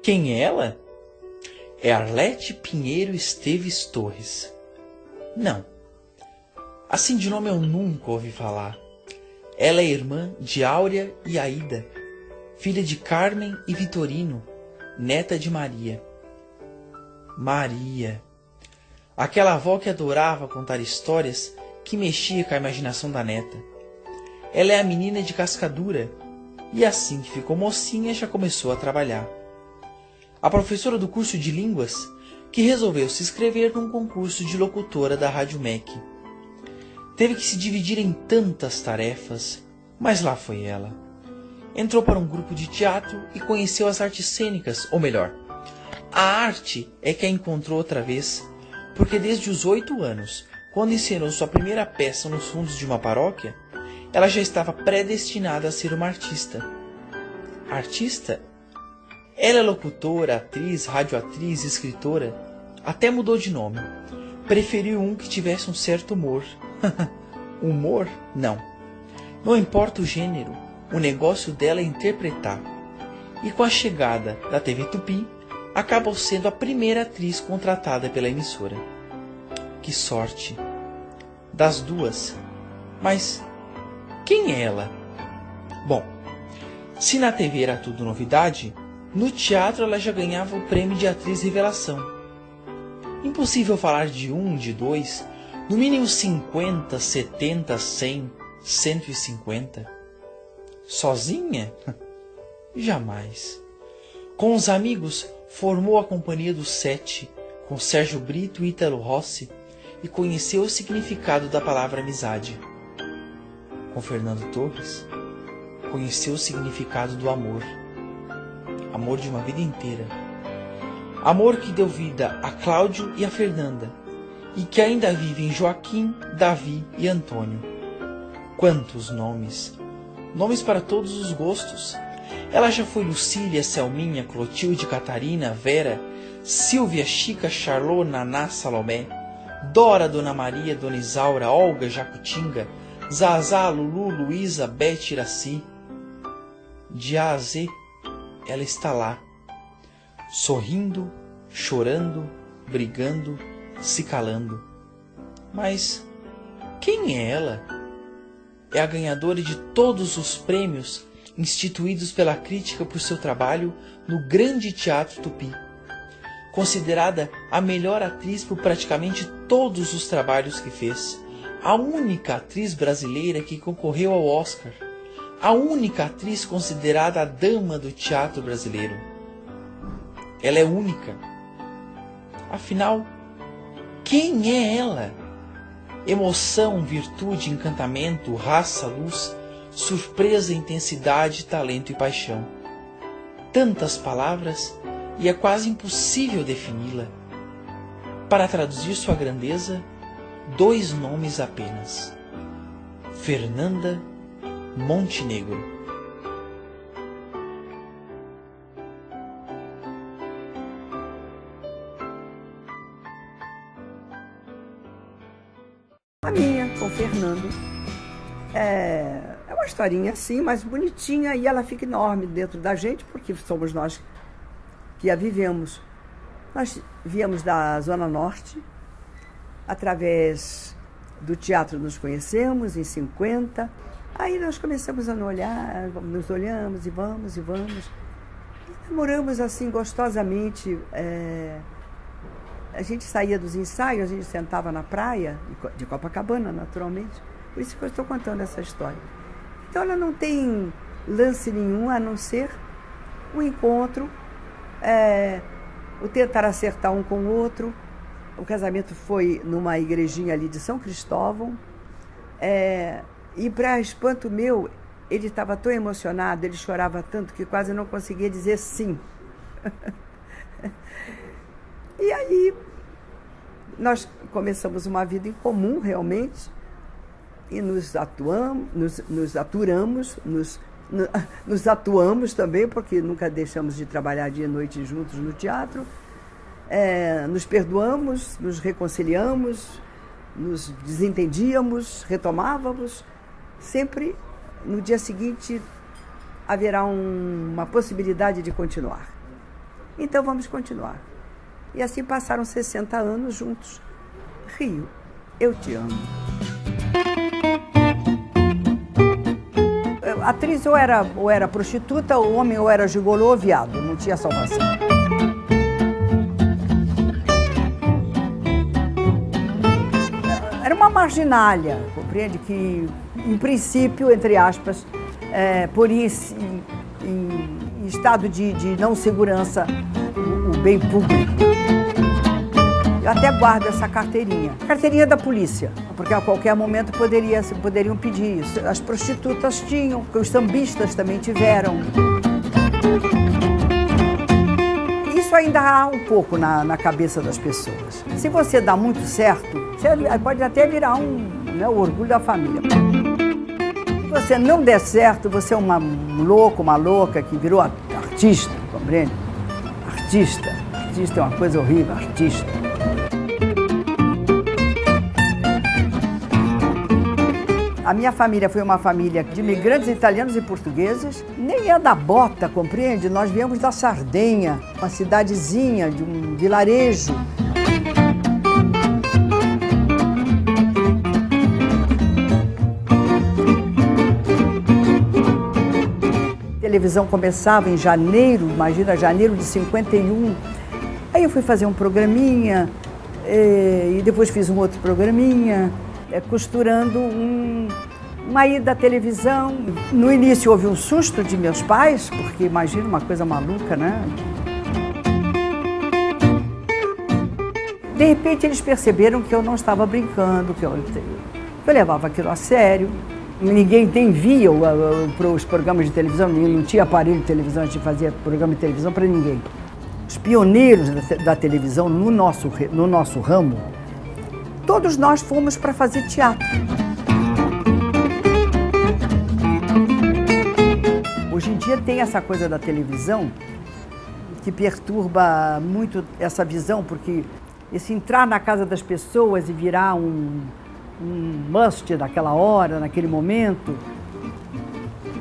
Quem é ela? É Arlete Pinheiro Esteves Torres. Não. Assim de nome eu nunca ouvi falar. Ela é irmã de Áurea e Aida, filha de Carmen e Vitorino, neta de Maria. Maria. Aquela avó que adorava contar histórias que mexia com a imaginação da neta. Ela é a menina de cascadura e assim que ficou mocinha já começou a trabalhar. A professora do curso de línguas que resolveu se inscrever num concurso de locutora da Rádio MEC. Teve que se dividir em tantas tarefas, mas lá foi ela. Entrou para um grupo de teatro e conheceu as artes cênicas, ou melhor, a arte é que a encontrou outra vez, porque desde os 8 anos, quando encenou sua primeira peça nos fundos de uma paróquia, ela já estava predestinada a ser uma artista. Artista? Ela é locutora, atriz, radioatriz, escritora, até mudou de nome. Preferiu um que tivesse um certo humor. Humor? Não. Não importa o gênero, o negócio dela é interpretar. E com a chegada da TV Tupi, acabou sendo a primeira atriz contratada pela emissora. Que sorte! Das duas. Mas quem é ela? Bom, se na TV era tudo novidade, no teatro ela já ganhava o prêmio de atriz revelação. Impossível falar de um, de dois, no mínimo 50, 70, 100, 150. Sozinha? Jamais. Com os amigos, formou a Companhia dos Sete, com Sérgio Brito e Ítalo Rossi, e conheceu o significado da palavra amizade. Com Fernando Torres, conheceu o significado do amor. Amor de uma vida inteira. Amor que deu vida a Cláudio e a Fernanda, e que ainda vive em Joaquim, Davi e Antônio. Quantos nomes! Nomes para todos os gostos. Ela já foi Lucília, Selminha, Clotilde, Catarina, Vera, Silvia, Chica, Charlot, Naná, Salomé, Dora, Dona Maria, Dona Isaura, Olga, Jacutinga, Zazá, Lulu, Luísa, Bete, Iraci. De A a Z, ela está lá, sorrindo, chorando, brigando, se calando. Mas quem é ela? É a ganhadora de todos os prêmios instituídos pela crítica por seu trabalho no Grande Teatro Tupi. Considerada a melhor atriz por praticamente todos os trabalhos que fez. A única atriz brasileira que concorreu ao Oscar. A única atriz considerada a dama do teatro brasileiro. Ela é única. Afinal, quem é ela? Emoção, virtude, encantamento, raça, luz, surpresa, intensidade, talento e paixão. Tantas palavras e é quase impossível defini-la. Para traduzir sua grandeza, 2 nomes apenas: Fernanda Montenegro. A minha, com o Fernando, é uma historinha assim, mas bonitinha, e ela fica enorme dentro da gente, porque somos nós que a vivemos. Nós viemos da Zona Norte, através do teatro nos conhecemos, em 50. Aí nós começamos a nos olhamos e vamos. E namoramos assim gostosamente. A gente saía dos ensaios, a gente sentava na praia, de Copacabana, naturalmente. Por isso que eu estou contando essa história. Então ela não tem lance nenhum, a não ser o encontro, o tentar acertar um com o outro. O casamento foi numa igrejinha ali de São Cristóvão. E para espanto meu, ele estava tão emocionado, ele chorava tanto que quase não conseguia dizer sim. E aí, nós começamos uma vida em comum, realmente, e nos atuamos também, porque nunca deixamos de trabalhar dia e noite juntos no teatro. Nos perdoamos, nos reconciliamos, nos desentendíamos, retomávamos. Sempre, no dia seguinte, haverá uma possibilidade de continuar. Então vamos continuar. E assim passaram 60 anos juntos. Rio, eu te amo. A atriz ou era prostituta, o homem ou era gigolô ou viado, não tinha salvação. Era uma marginalia, compreende? Que, em princípio, entre aspas, por isso, em estado de não segurança, o bem público. Eu até guardo essa carteirinha. Carteirinha da polícia, porque a qualquer momento poderiam pedir isso. As prostitutas tinham, os sambistas também tiveram. Isso ainda há um pouco na cabeça das pessoas. Se você dá muito certo, você pode até virar o orgulho da família. Se você não der certo, você é um louco, uma louca que virou artista, compreende? Artista é uma coisa horrível, artista. A minha família foi uma família de imigrantes italianos e portugueses. Nem é da bota, compreende? Nós viemos da Sardenha, uma cidadezinha, de um vilarejo. A televisão começava em janeiro, imagina, janeiro de 51. Aí eu fui fazer um programinha, e depois fiz um outro programinha, costurando uma ida à televisão. No início houve um susto de meus pais, porque imagina uma coisa maluca, né? De repente eles perceberam que eu não estava brincando, que eu levava aquilo a sério. Ninguém nem via os programas de televisão, não tinha aparelho de televisão, a gente fazia programa de televisão para ninguém. Os pioneiros da televisão no nosso ramo, todos nós fomos para fazer teatro. Hoje em dia tem essa coisa da televisão que perturba muito essa visão, porque esse entrar na casa das pessoas e virar um must daquela hora, naquele momento.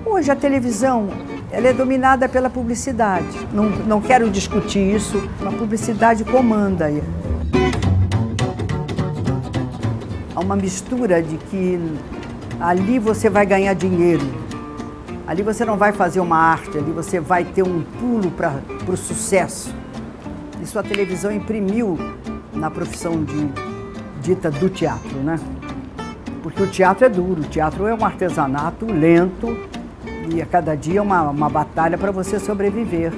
Hoje a televisão, ela é dominada pela publicidade. Não quero discutir isso, a publicidade comanda. Há uma mistura de que ali você vai ganhar dinheiro, ali você não vai fazer uma arte, ali você vai ter um pulo para o sucesso. Isso a televisão imprimiu na profissão dita do teatro, né? Porque o teatro é duro, o teatro é um artesanato lento e a cada dia é uma batalha para você sobreviver.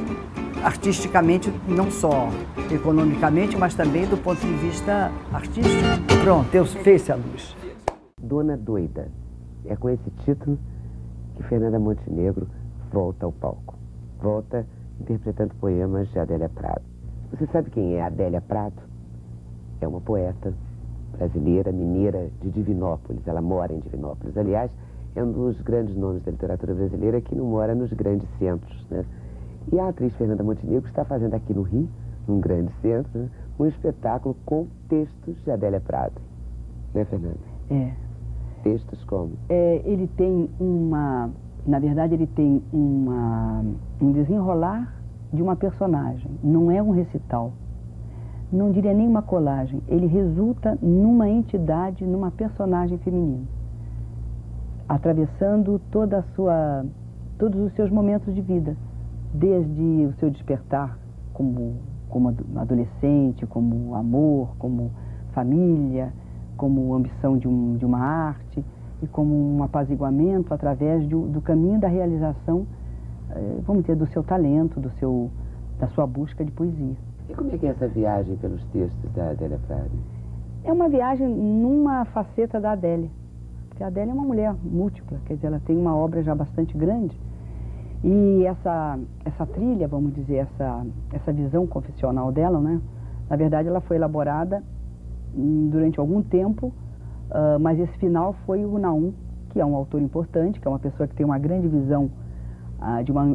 Artisticamente, não só economicamente, mas também do ponto de vista artístico. Pronto, eu fiz a luz. Dona Doida. É com esse título que Fernanda Montenegro volta ao palco. Volta interpretando poemas de Adélia Prado. Você sabe quem é Adélia Prado? É uma poeta brasileira, mineira, de Divinópolis. Ela mora em Divinópolis. Aliás, é um dos grandes nomes da literatura brasileira que não mora nos grandes centros, né? E a atriz Fernanda Montenegro está fazendo aqui no Rio, num grande centro, né, um espetáculo com textos de Adélia Prado. Né, Fernanda? É. Textos como? Ele tem na verdade, ele tem um desenrolar de uma personagem. Não é um recital. Não diria nem uma colagem. Ele resulta numa entidade, numa personagem feminina, atravessando todos os seus momentos de vida, desde o seu despertar como adolescente, como amor, como família, como ambição de uma arte e como um apaziguamento através do caminho da realização, vamos dizer, do seu talento, da sua busca de poesia. E como é que é essa viagem pelos textos da Adélia Prado? É uma viagem numa faceta da Adélia. Porque a Adélia é uma mulher múltipla, quer dizer, ela tem uma obra já bastante grande. E essa trilha, vamos dizer, essa visão confessional dela, né? Na verdade, ela foi elaborada durante algum tempo, mas esse final foi o Naum, que é um autor importante, que é uma pessoa que tem uma grande visão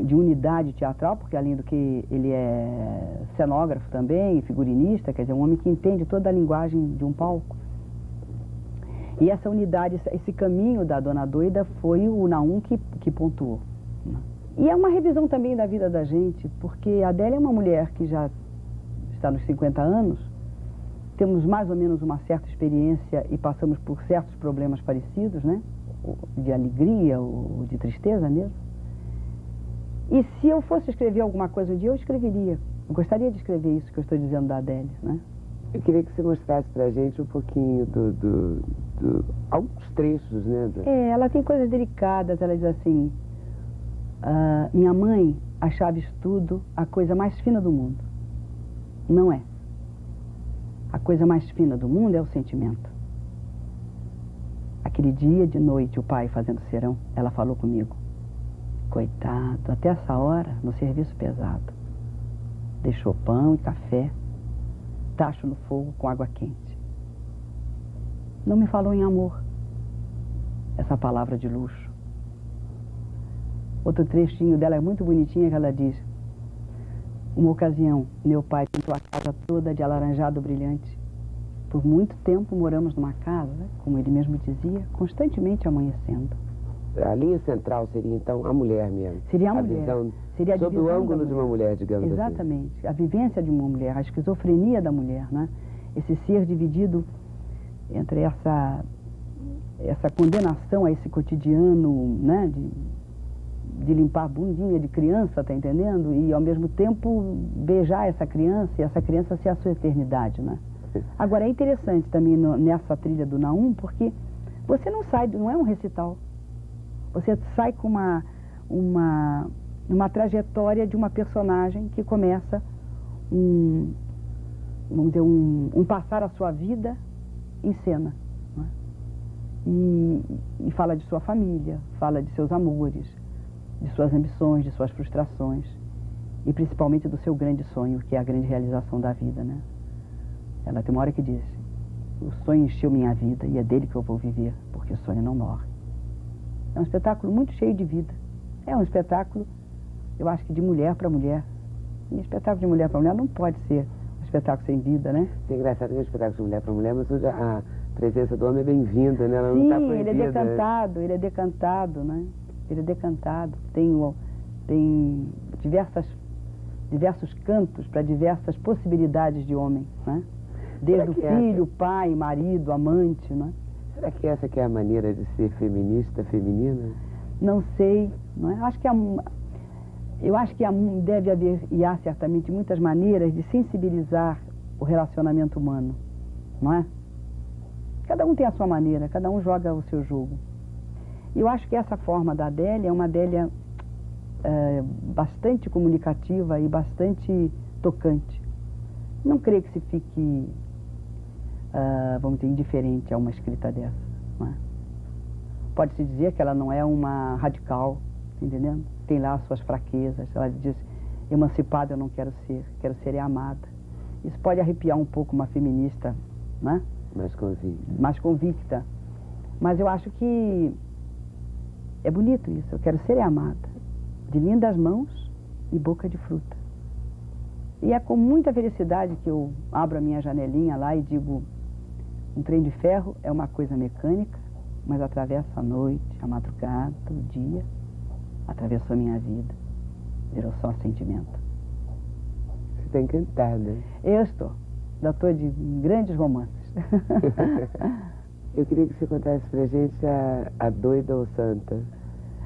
de unidade teatral, porque além do que ele é cenógrafo também, figurinista, quer dizer, um homem que entende toda a linguagem de um palco. E essa unidade, esse caminho da Dona Doida foi o Naum que pontuou. E é uma revisão também da vida da gente, porque a Adélia é uma mulher que já está nos 50 anos, temos mais ou menos uma certa experiência e passamos por certos problemas parecidos, né? De alegria ou de tristeza mesmo. E se eu fosse escrever alguma coisa um dia, eu escreveria. Eu gostaria de escrever isso que eu estou dizendo da Adélia, né? Eu queria que você mostrasse pra gente um pouquinho alguns trechos, né? Ela tem coisas delicadas, ela diz assim, minha mãe achava estudo a coisa mais fina do mundo. Não é. A coisa mais fina do mundo é o sentimento. Aquele dia de noite, o pai fazendo serão, ela falou comigo, coitado, até essa hora, no serviço pesado. Deixou pão e café, tacho no fogo com água quente. Não me falou em amor, essa palavra de luxo. Outro trechinho dela é muito bonitinho, que ela diz, uma ocasião, meu pai pintou a casa toda de alaranjado brilhante. Por muito tempo moramos numa casa, como ele mesmo dizia, constantemente amanhecendo. A linha central seria, então, a mulher mesmo. Seria a mulher. Visão, seria a sob o ângulo de uma mulher, digamos assim. Exatamente. A vivência de uma mulher, a esquizofrenia da mulher, né? Esse ser dividido entre essa condenação a esse cotidiano, né? De limpar a bundinha de criança, tá entendendo? E, ao mesmo tempo, beijar essa criança e essa criança ser a sua eternidade, né? Agora, é interessante também nessa trilha do Naum, porque você não sai, não é um recital. Você sai com uma trajetória de uma personagem que começa vamos dizer, um passar a sua vida em cena. Né? E fala de sua família, fala de seus amores, de suas ambições, de suas frustrações e principalmente do seu grande sonho, que é a grande realização da vida, né? Ela tem uma hora que diz, o sonho encheu minha vida e é dele que eu vou viver, porque o sonho não morre. É um espetáculo muito cheio de vida. É um espetáculo, eu acho que de mulher para mulher. E espetáculo de mulher para mulher não pode ser um espetáculo sem vida, né? É engraçado que é um espetáculo de mulher para mulher, mas hoje a presença do homem é bem-vinda, né? Ela não está proibida. Ele é decantado, né? Ele é decantado. Tem diversos cantos para diversas possibilidades de homem, né? Desde o filho, pai, marido, amante, né? Será que essa que é a maneira de ser feminista, feminina? Não sei, não é? Eu acho que deve haver, e há certamente, muitas maneiras de sensibilizar o relacionamento humano, não é? Cada um tem a sua maneira, cada um joga o seu jogo. E eu acho que essa forma da Adélia é uma Adélia bastante comunicativa e bastante tocante. Não creio que se fique, vamos dizer, indiferente a uma escrita dessa, não é? Pode-se dizer que ela não é uma radical, entendendo? Tem lá as suas fraquezas. Ela diz, emancipada eu não quero ser amada. Isso pode arrepiar um pouco uma feminista, né? Mais convicta. Mas eu acho que é bonito isso. Eu quero ser amada. De lindas mãos e boca de fruta. E é com muita felicidade que eu abro a minha janelinha lá e digo, um trem de ferro é uma coisa mecânica, mas atravessa a noite, a madrugada, o dia, atravessou a minha vida, virou só sentimento. Você está encantada. Eu estou, autor de grandes romances. Eu queria que você contasse pra gente a Doida ou Santa.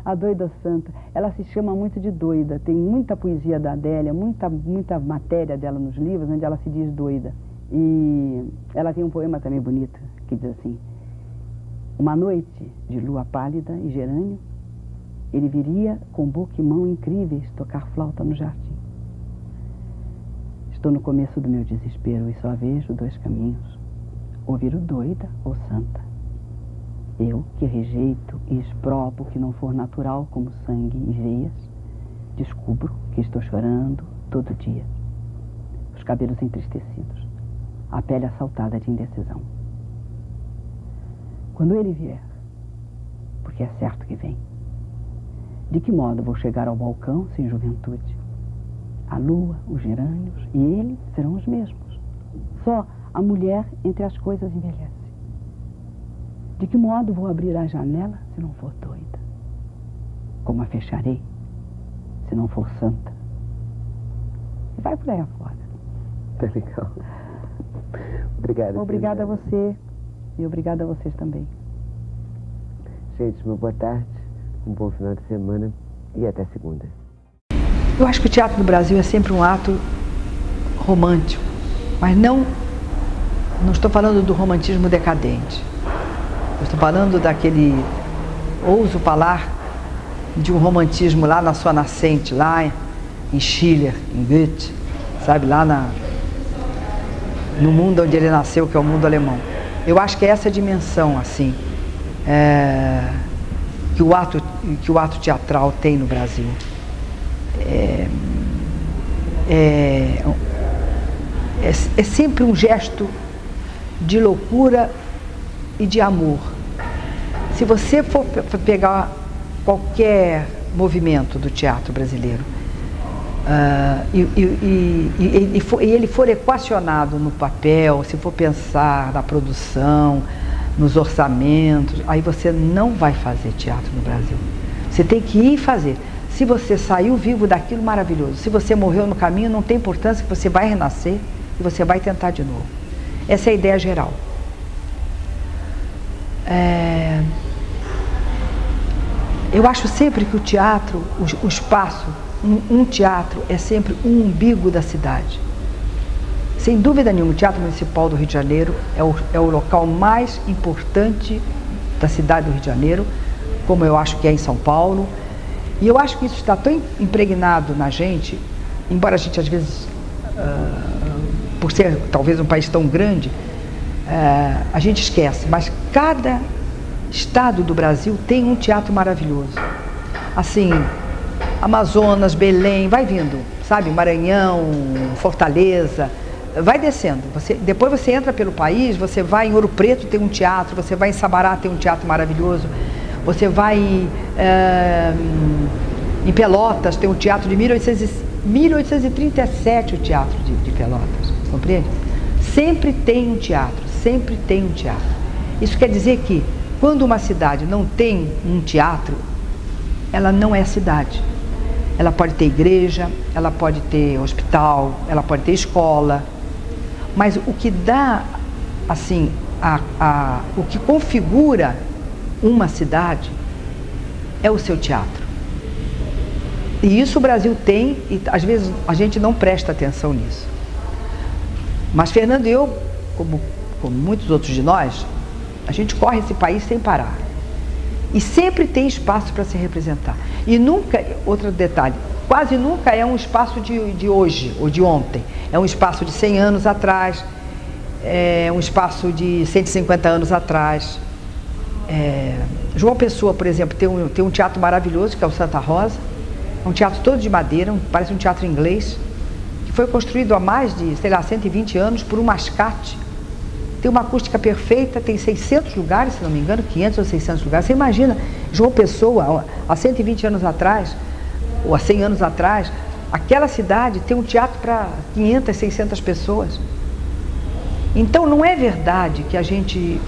A Doida ou Santa, ela se chama muito de doida, tem muita poesia da Adélia, muita matéria dela nos livros, onde ela se diz doida. E ela tem um poema também bonito, que diz assim, uma noite de lua pálida e gerânio, ele viria com boca e mão incríveis tocar flauta no jardim. Estou no começo do meu desespero e só vejo dois caminhos, ouvir o doida ou santa. Eu, que rejeito e exprobo o que não for natural como sangue e veias, descubro que estou chorando todo dia. Os cabelos entristecidos, a pele assaltada de indecisão. Quando ele vier, porque é certo que vem, de que modo vou chegar ao balcão sem juventude? A lua, os gerânios e ele serão os mesmos. Só a mulher entre as coisas envelhece. De que modo vou abrir a janela se não for doida? Como a fecharei se não for santa. E vai por aí afora. Tá legal. Obrigada. Obrigada a você e obrigada a vocês também. Gente, uma boa tarde, um bom final de semana e até segunda. Eu acho que o teatro no Brasil é sempre um ato romântico, mas não estou falando do romantismo decadente. Eu estou falando daquele, ouso falar, de um romantismo lá na sua nascente, lá em Schiller, em Goethe, sabe, lá no mundo onde ele nasceu, que é o mundo alemão. Eu acho que é essa dimensão, assim, que o ato teatral tem no Brasil. É sempre um gesto de loucura e de amor. Se você for pegar qualquer movimento do teatro brasileiro e ele for equacionado no papel, se for pensar na produção, nos orçamentos, aí você não vai fazer teatro no Brasil. Você tem que ir fazer. Se você saiu vivo daquilo, maravilhoso. Se você morreu no caminho, não tem importância, que você vai renascer e você vai tentar de novo. Essa é a ideia geral. Eu acho sempre que o teatro, o espaço, um teatro é sempre um umbigo da cidade. Sem dúvida nenhuma, o Teatro Municipal do Rio de Janeiro é o local mais importante da cidade do Rio de Janeiro, como eu acho que é em São Paulo. E eu acho que isso está tão impregnado na gente, embora a gente às vezes, por ser talvez um país tão grande, a gente esquece, mas cada estado do Brasil tem um teatro maravilhoso. Assim, Amazonas, Belém, vai vindo, sabe? Maranhão, Fortaleza, vai descendo. Depois você entra pelo país, você vai em Ouro Preto, tem um teatro, você vai em Sabará, tem um teatro maravilhoso, você vai em Pelotas, tem um teatro de 1837, o teatro de Pelotas, compreende? Sempre tem um teatro, sempre tem um teatro. Isso quer dizer que quando uma cidade não tem um teatro, ela não é cidade. Ela pode ter igreja, ela pode ter hospital, ela pode ter escola, mas o que dá, assim, o que configura uma cidade é o seu teatro. E isso o Brasil tem, e às vezes a gente não presta atenção nisso. Mas Fernando e eu, como muitos outros de nós, a gente corre esse país sem parar. E sempre tem espaço para se representar. E nunca, outro detalhe, quase nunca é um espaço de hoje ou de ontem. É um espaço de 100 anos atrás, é um espaço de 150 anos atrás. João Pessoa, por exemplo, tem um teatro maravilhoso, que é o Santa Rosa. É um teatro todo de madeira, parece um teatro inglês, que foi construído há mais de, 120 anos por um mascate. Tem uma acústica perfeita, tem 600 lugares, se não me engano, 500 ou 600 lugares. Você imagina, João Pessoa, há 120 anos atrás, ou há 100 anos atrás, aquela cidade tem um teatro para 500, 600 pessoas. Então não é verdade que a gente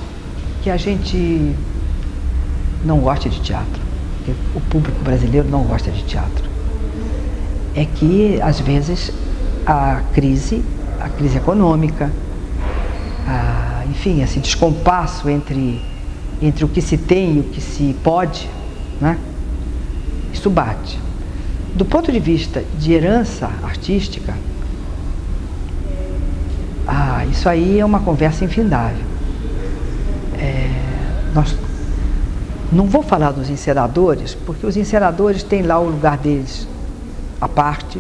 não gosta de teatro, que o público brasileiro não gosta de teatro. É que, às vezes, a crise econômica, enfim, esse descompasso entre o que se tem e o que se pode, né? Isso bate. Do ponto de vista de herança artística, isso aí é uma conversa infindável. Não vou falar dos encenadores, porque os encenadores têm lá o lugar deles à parte,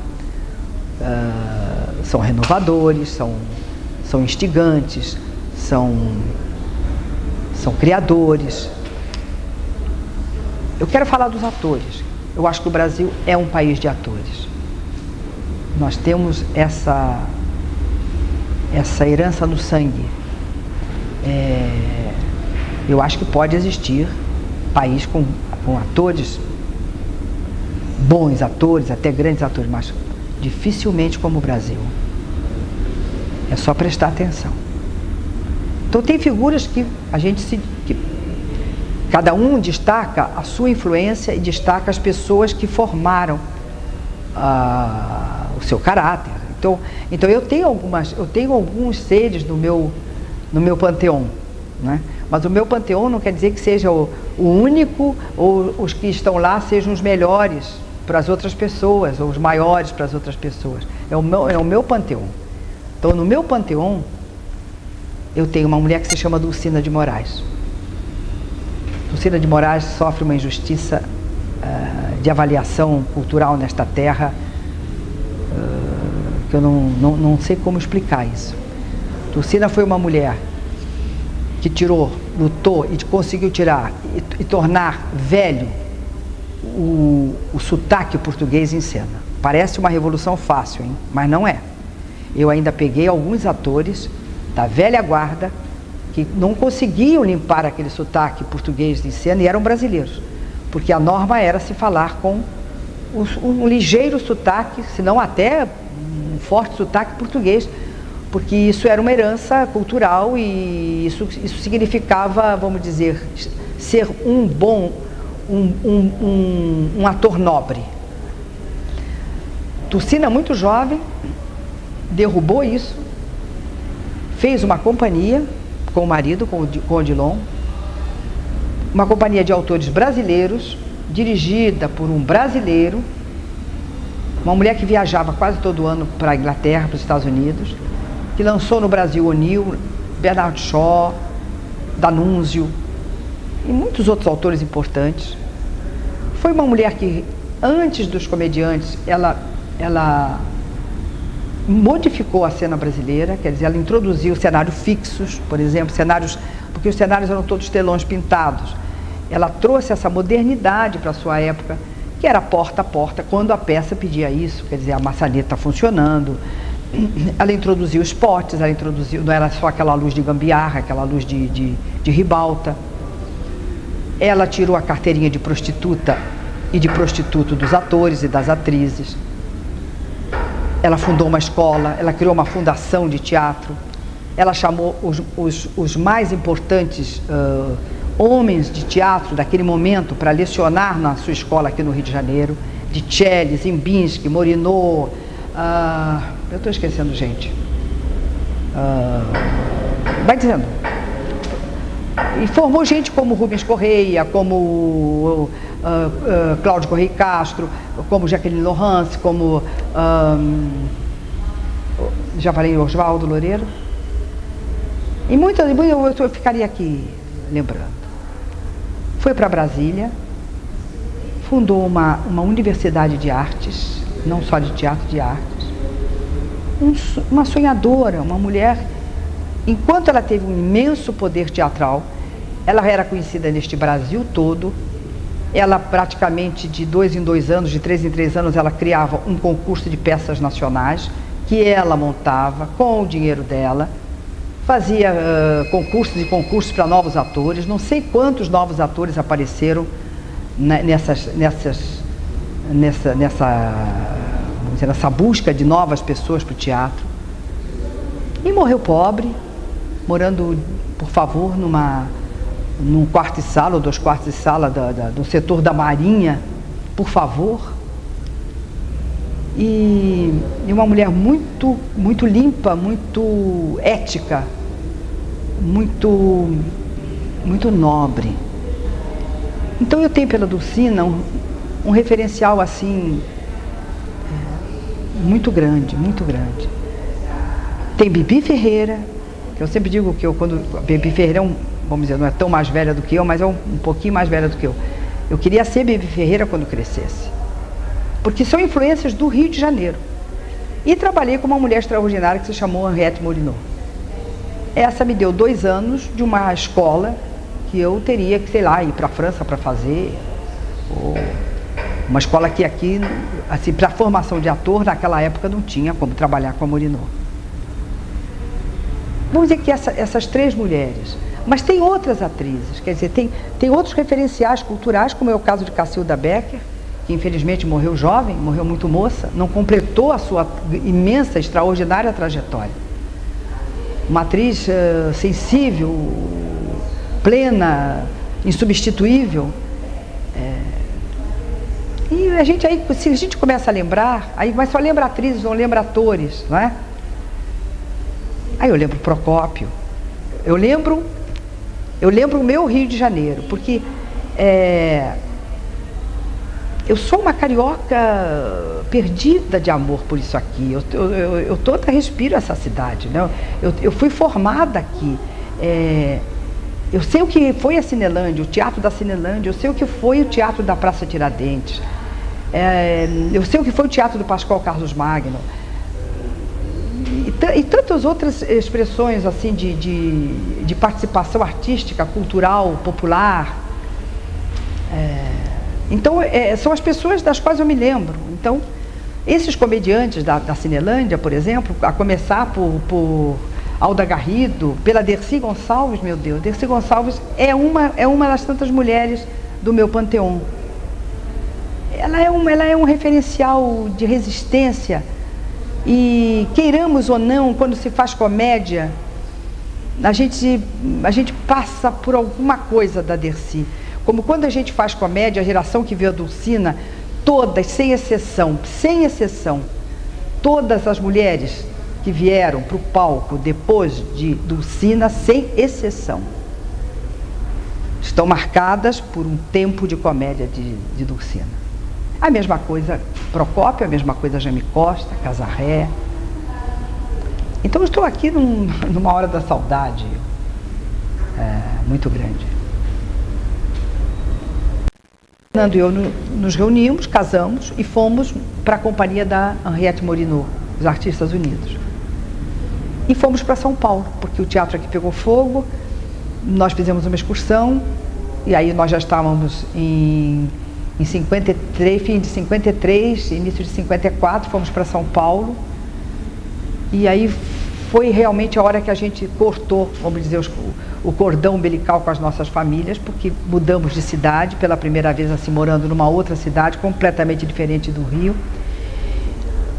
são renovadores, são instigantes, são criadores. Eu quero falar dos atores. Eu acho que o Brasil é um país de atores. Nós temos essa herança no sangue. Eu acho que pode existir país com atores, bons atores, até grandes atores, mas dificilmente como o Brasil. É só prestar atenção. Então tem figuras que cada um destaca a sua influência e destaca as pessoas que formaram o seu caráter. Então eu tenho alguns seres no meu panteão, né? Mas o meu panteão não quer dizer que seja o único, ou os que estão lá sejam os melhores para as outras pessoas, ou os maiores para as outras pessoas. É o meu panteão. Então, no meu panteão, eu tenho uma mulher que se chama Dulcina de Moraes. Dulcina de Moraes sofre uma injustiça de avaliação cultural nesta terra, que eu não sei como explicar isso. Dulcina foi uma mulher que lutou e conseguiu tirar e tornar velho o sotaque português em cena. Parece uma revolução fácil, hein? Mas não é. Eu ainda peguei alguns atores da velha guarda que não conseguiam limpar aquele sotaque português em cena e eram brasileiros, porque a norma era se falar com um ligeiro sotaque, se não até um forte sotaque português, porque isso era uma herança cultural e isso significava, vamos dizer, ser um ator nobre. Dulcina, muito jovem, derrubou isso, fez uma companhia com o marido, com o Odilon, uma companhia de autores brasileiros, dirigida por um brasileiro, uma mulher que viajava quase todo ano para a Inglaterra, para os Estados Unidos, que lançou no Brasil O'Neill, Bernard Shaw, D'Annunzio e muitos outros autores importantes. Foi uma mulher que, antes dos comediantes, ela modificou a cena brasileira, quer dizer, ela introduziu cenários fixos, por exemplo, porque os cenários eram todos telões pintados. Ela trouxe essa modernidade para a sua época, que era porta a porta, quando a peça pedia isso, quer dizer, a maçaneta funcionando. Ela introduziu os potes, não era só aquela luz de gambiarra, aquela luz de ribalta. Ela tirou a carteirinha de prostituta e de prostituto dos atores e das atrizes. Ela fundou uma escola, ela criou uma fundação de teatro. Ela chamou os mais importantes homens de teatro daquele momento para lecionar na sua escola aqui no Rio de Janeiro, de Celli, Zimbinski, Morinot, eu estou esquecendo gente. Vai dizendo. E formou gente como Rubens Correia, como Cláudio Correia Castro, como Jaqueline Laurence, como já falei Oswaldo Loureiro. E eu ficaria aqui lembrando. Foi para Brasília, fundou uma universidade de artes, não só de teatro, de artes. Uma sonhadora, uma mulher, enquanto ela teve um imenso poder teatral, ela era conhecida neste Brasil todo. Ela praticamente de 2 em 2 anos, de 3 em 3 anos, ela criava um concurso de peças nacionais que ela montava com o dinheiro dela, fazia concursos e concursos para novos atores. Não sei quantos novos atores apareceram nessa busca de novas pessoas para o teatro. E morreu pobre, morando, por favor, num quarto e sala, ou 2 quartos e sala do setor da Marinha, por favor. E uma mulher muito, muito limpa, muito ética, muito nobre. Então eu tenho pela Dulcina um referencial assim muito grande, muito grande. Tem Bibi Ferreira, que eu sempre digo que Bibi Ferreira vamos dizer, não é tão mais velha do que eu, mas é um pouquinho mais velha do que eu. Eu queria ser Bibi Ferreira quando crescesse, porque são influências do Rio de Janeiro. E trabalhei com uma mulher extraordinária que se chamou Henriette Morinot. Essa me deu 2 anos de uma escola que eu teria que, sei lá, ir para a França para fazer, ou uma escola que aqui, assim, para a formação de ator, naquela época não tinha como trabalhar com a Morinot. Vamos dizer que essas 3 mulheres, mas tem outras atrizes, quer dizer, tem outros referenciais culturais, como é o caso de Cacilda Becker, que infelizmente morreu jovem, morreu muito moça, não completou a sua imensa, extraordinária trajetória. Uma atriz sensível, plena, insubstituível. E Olha, se a gente começa a lembrar, mas só lembra atrizes, não lembra atores, não é? Aí eu lembro Procópio, eu lembro o meu Rio de Janeiro, porque eu sou uma carioca perdida de amor por isso aqui. Eu toda respiro essa cidade, né? Eu fui formada aqui. Eu sei o que foi a Cinelândia, o Teatro da Cinelândia, eu sei o que foi o Teatro da Praça Tiradentes, eu sei o que foi o Teatro do Pascoal Carlos Magno, e tantas outras expressões assim de participação artística, cultural, popular. Então, são as pessoas das quais eu me lembro. Então, esses comediantes da Cinelândia, por exemplo, a começar por Alda Garrido, pela Dercy Gonçalves, meu Deus, Dercy Gonçalves é uma das tantas mulheres do meu panteão. Ela é um referencial de resistência e, queiramos ou não, quando se faz comédia, a gente passa por alguma coisa da Dercy. Como quando a gente faz comédia, a geração que veio a Dulcina, todas, sem exceção, todas as mulheres que vieram para o palco depois de Dulcina, sem exceção, estão marcadas por um tempo de comédia de Dulcina. A mesma coisa Procópio, a mesma coisa Jaime Costa, Casarré. Então eu estou aqui numa hora da saudade muito grande. Fernando e eu nos reunimos, casamos e fomos para a companhia da Henriette Morinot, os Artistas Unidos. E fomos para São Paulo, porque o teatro aqui pegou fogo, nós fizemos uma excursão, e aí nós já estávamos em 53, fim de 53, início de 54, fomos para São Paulo, e aí foi realmente a hora que a gente cortou, vamos dizer, o cordão umbilical com as nossas famílias, porque mudamos de cidade, pela primeira vez assim, morando numa outra cidade, completamente diferente do Rio.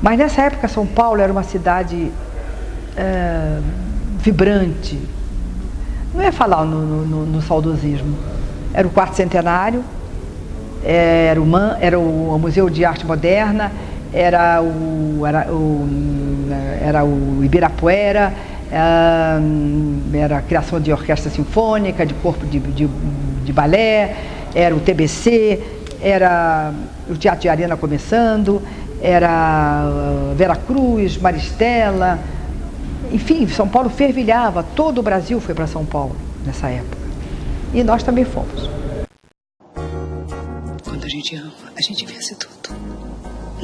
Mas nessa época São Paulo era uma cidade vibrante, não ia falar no saudosismo, era o quarto centenário, era o Museu de Arte Moderna, era o Ibirapuera, era a criação de orquestra sinfônica, de corpo de balé, era o TBC, era o Teatro de Arena começando, era Vera Cruz, Maristela, enfim, São Paulo fervilhava, todo o Brasil foi para São Paulo nessa época. E nós também fomos. Quando a gente ama, a gente vence tudo.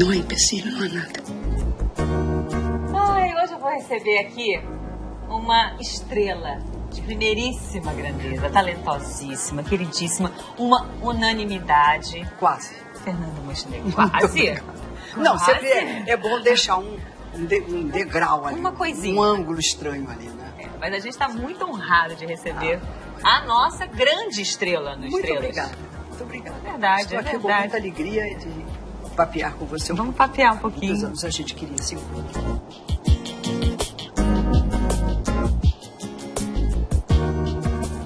Não há empecilho, não há nada. Ai, hoje eu vou receber aqui uma estrela de primeiríssima grandeza, talentosíssima, queridíssima, uma unanimidade. Quase. Fernanda Montenegro, quase. Não, sempre é bom deixar um degrau ali. Uma coisinha. Um ângulo estranho ali, né? Mas a gente está muito honrado de receber a nossa grande estrela no Estrelas. Muito obrigada. Muito obrigada. É verdade, Estou aqui com muita alegria de papear com você. Vamos papear um pouquinho. Quantos anos a gente queria se encontrar?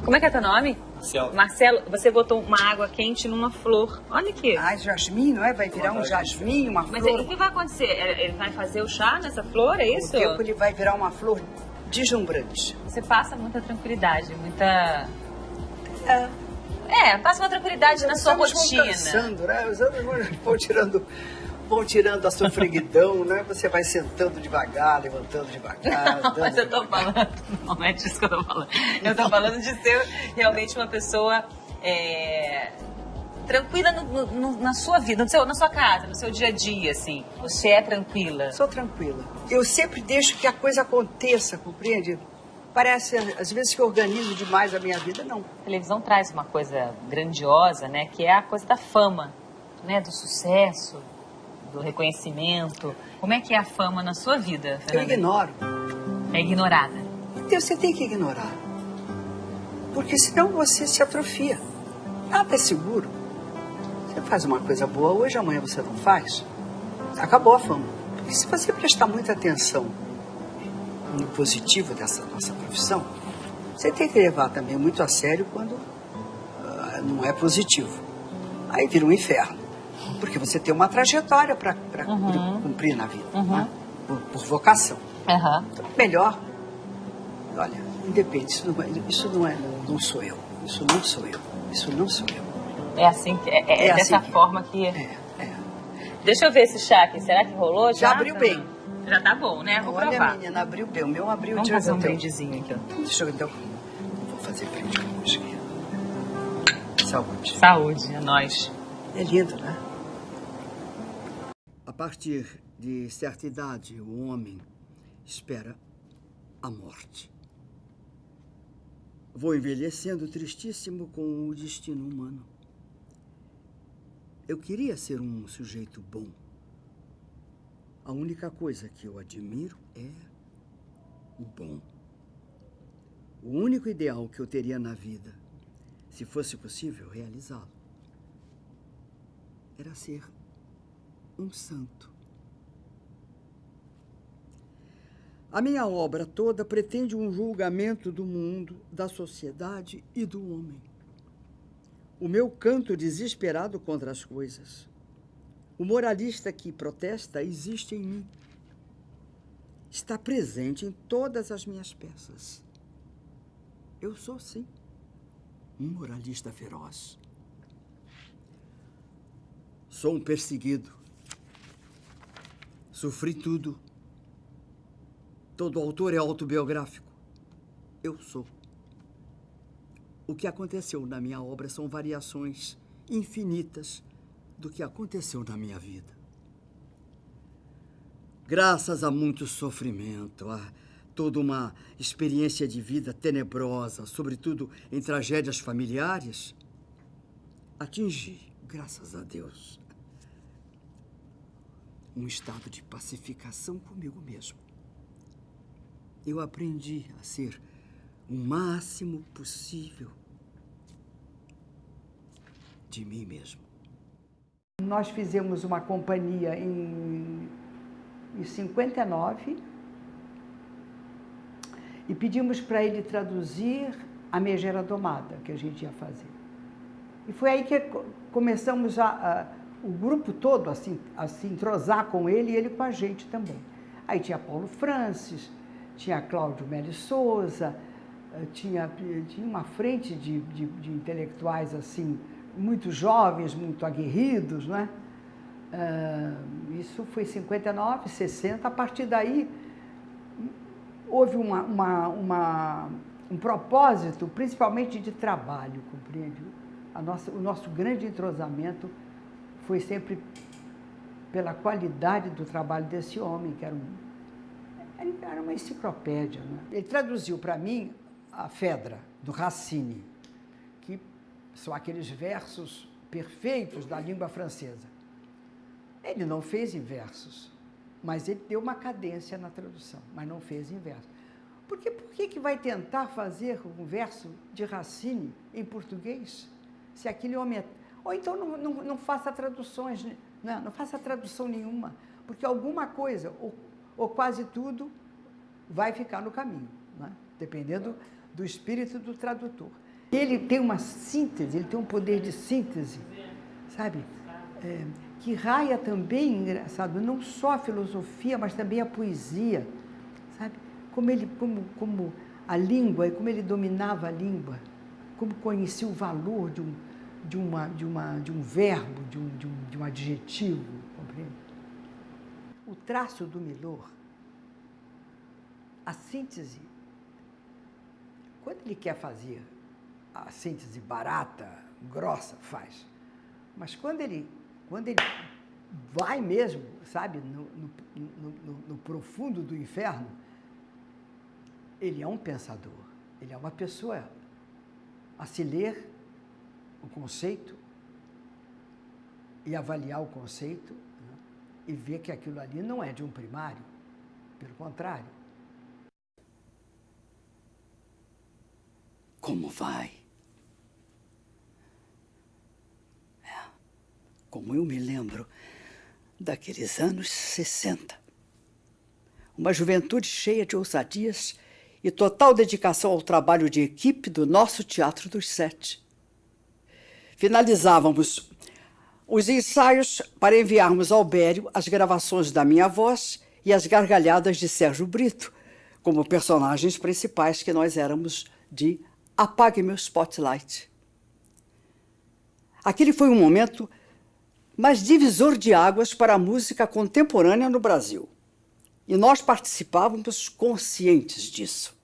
Como é que é teu nome? Marcelo. Marcelo, você botou uma água quente numa flor. Olha aqui. Ah, jasmim, não é? Vai virar um jasmim, uma flor. Mas o que vai acontecer? Ele vai fazer o chá nessa flor, é isso? Com o tempo ele vai virar uma flor deslumbrante. Você passa muita tranquilidade, muita... passa uma tranquilidade na sua rotina. Cansando, né? Os anos vão tirando a sofreguidão, né? Você vai sentando devagar, levantando devagar. Mas eu tô falando, não é disso que eu tô falando. Eu tô falando de ser realmente uma pessoa tranquila na sua vida, na sua casa, no seu dia a dia, assim. Você é tranquila? Sou tranquila. Eu sempre deixo que a coisa aconteça, compreende? Parece, às vezes, que eu organizo demais a minha vida, não. A televisão traz uma coisa grandiosa, né? Que é a coisa da fama, né? Do sucesso, do reconhecimento. Como é que é a fama na sua vida, Fernanda? Eu ignoro. É ignorada. Então, você tem que ignorar. Porque senão você se atrofia. Nada é seguro. Você faz uma coisa boa hoje, amanhã você não faz. Acabou a fama. Porque se você prestar muita atenção no positivo dessa nossa profissão, você tem que levar também muito a sério quando não é positivo. Aí vira um inferno. Porque você tem uma trajetória para cumprir na vida, né? por vocação. Então, melhor, olha, independe, não sou eu, isso não sou eu, isso não sou eu. É assim que é dessa assim forma que Deixa eu ver esse chá aqui, será que rolou? Já abriu bem. Já tá bom, né? Vou Olha, provar. menina, abriu bem. O meu abriu. Vamos fazer um brindezinho então. Deixa eu então. Vou fazer brinde com whisky. Saúde. Saúde, é nóis. É lindo, né? A partir de certa idade, o homem espera a morte. Vou envelhecendo tristíssimo com o destino humano. Eu queria ser um sujeito bom. A única coisa que eu admiro é o bom. O único ideal que eu teria na vida, se fosse possível realizá-lo, era ser um santo. A minha obra toda pretende um julgamento do mundo, da sociedade e do homem. O meu canto desesperado contra as coisas. O moralista que protesta existe em mim. Está presente em todas as minhas peças. Eu sou, sim, um moralista feroz. Sou um perseguido. Sofri tudo. Todo autor é autobiográfico. Eu sou. O que aconteceu na minha obra são variações infinitas do que aconteceu na minha vida. Graças a muito sofrimento, a toda uma experiência de vida tenebrosa, sobretudo em tragédias familiares, atingi, graças a Deus, um estado de pacificação comigo mesmo. Eu aprendi a ser o máximo possível de mim mesmo. Nós fizemos uma companhia em 59 e pedimos para ele traduzir A Megera Domada, que a gente ia fazer. E foi aí que começamos o grupo todo a se entrosar com ele e ele com a gente também. Aí tinha Paulo Francis, tinha Cláudio Meli Souza, tinha uma frente de intelectuais assim, muito jovens, muito aguerridos, não é? Isso foi em 59, 60. A partir daí, houve um propósito, principalmente de trabalho, compreende? O nosso grande entrosamento foi sempre pela qualidade do trabalho desse homem, que era uma enciclopédia. Né? Ele traduziu para mim a Fedra, do Racine, que são aqueles versos perfeitos da língua francesa. Ele não fez em versos, mas ele deu uma cadência na tradução, mas não fez em versos. Por que vai tentar fazer um verso de Racine em português? Se aquele homem é... Ou então não faça traduções, não faça tradução nenhuma, porque alguma coisa, ou quase tudo, vai ficar no caminho, né? Dependendo do espírito do tradutor. Ele tem uma síntese, ele tem um poder de síntese, sabe? Que raia também, engraçado, não só a filosofia, mas também a poesia, sabe? Como a língua, e como ele dominava a língua, como conhecia o valor de um verbo, de um adjetivo, compreende? O traço do Milor, a síntese, quando ele quer fazer a síntese barata, grossa, faz. Mas quando ele vai mesmo, sabe, no profundo do inferno, ele é um pensador, ele é uma pessoa a se ler o conceito e avaliar o conceito, né, e ver que aquilo ali não é de um primário, pelo contrário. Como vai? Como eu me lembro daqueles anos 60. Uma juventude cheia de ousadias e total dedicação ao trabalho de equipe do nosso Teatro dos Sete. Finalizávamos os ensaios para enviarmos ao Bério as gravações da minha voz e as gargalhadas de Sérgio Brito, como personagens principais que nós éramos de Apague Meu Spotlight. Aquele foi um momento mais divisor de águas para a música contemporânea no Brasil. E nós participávamos conscientes disso.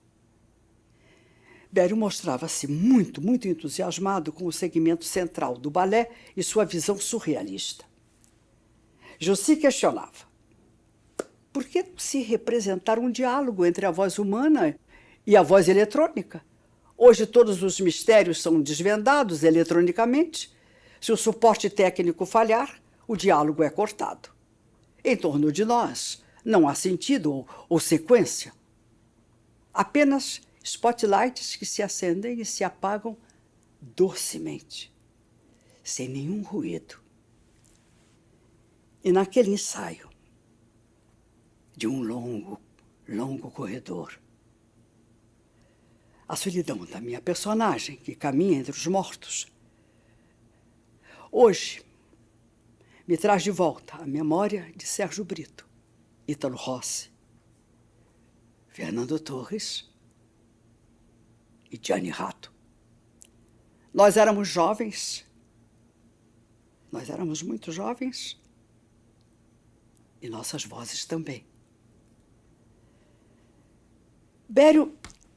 Bério mostrava-se muito, muito entusiasmado com o segmento central do balé e sua visão surrealista. Josi questionava: por que se representar um diálogo entre a voz humana e a voz eletrônica? Hoje todos os mistérios são desvendados eletronicamente. Se o suporte técnico falhar, o diálogo é cortado. Em torno de nós, não há sentido ou sequência. Apenas spotlights que se acendem e se apagam docemente, sem nenhum ruído. E naquele ensaio de um longo, longo corredor, a solidão da minha personagem, que caminha entre os mortos, hoje me traz de volta a memória de Sérgio Brito, Ítalo Rossi, Fernando Torres e Gianni Rato. Nós éramos jovens, nós éramos muito jovens, e nossas vozes também. Bério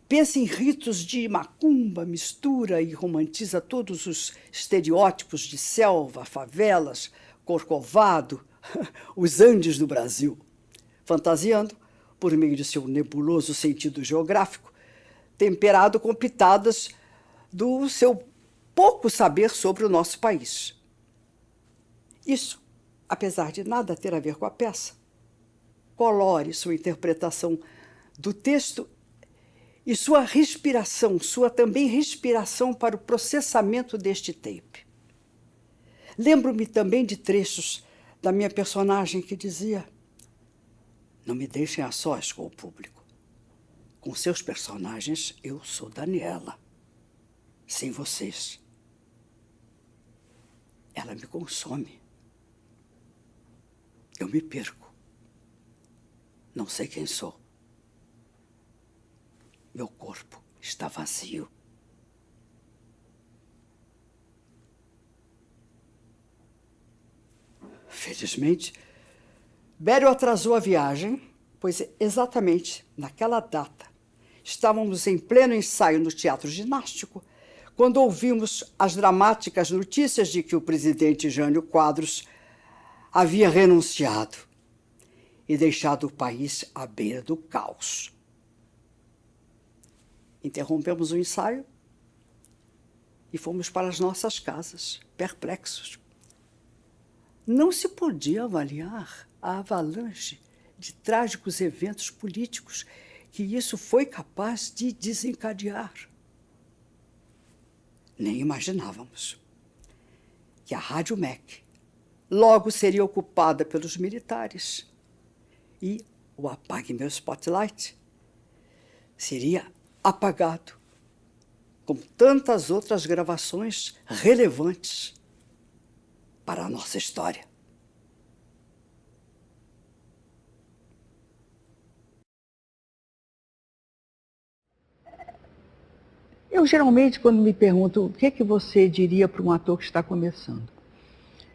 pensa em ritos de macumba, mistura e romantiza todos os estereótipos de selva, favelas, Corcovado, os Andes do Brasil, fantasiando, por meio de seu nebuloso sentido geográfico, temperado com pitadas do seu pouco saber sobre o nosso país. Isso, apesar de nada ter a ver com a peça, colore sua interpretação do texto e sua respiração, sua também respiração para o processamento deste tape. Lembro-me também de trechos da minha personagem que dizia: não me deixem a sós com o público. Com seus personagens, eu sou Daniela. Sem vocês, ela me consome. Eu me perco. Não sei quem sou. Meu corpo está vazio. Felizmente, Bério atrasou a viagem, pois exatamente naquela data estávamos em pleno ensaio no Teatro Ginástico, quando ouvimos as dramáticas notícias de que o presidente Jânio Quadros havia renunciado e deixado o país à beira do caos. Interrompemos o ensaio e fomos para as nossas casas, perplexos. Não se podia avaliar a avalanche de trágicos eventos políticos que isso foi capaz de desencadear. Nem imaginávamos que a Rádio MEC logo seria ocupada pelos militares e o Apague Meu Spotlight seria apagado, como tantas outras gravações relevantes para a nossa história. Eu, geralmente, quando me perguntam o que é que você diria para um ator que está começando,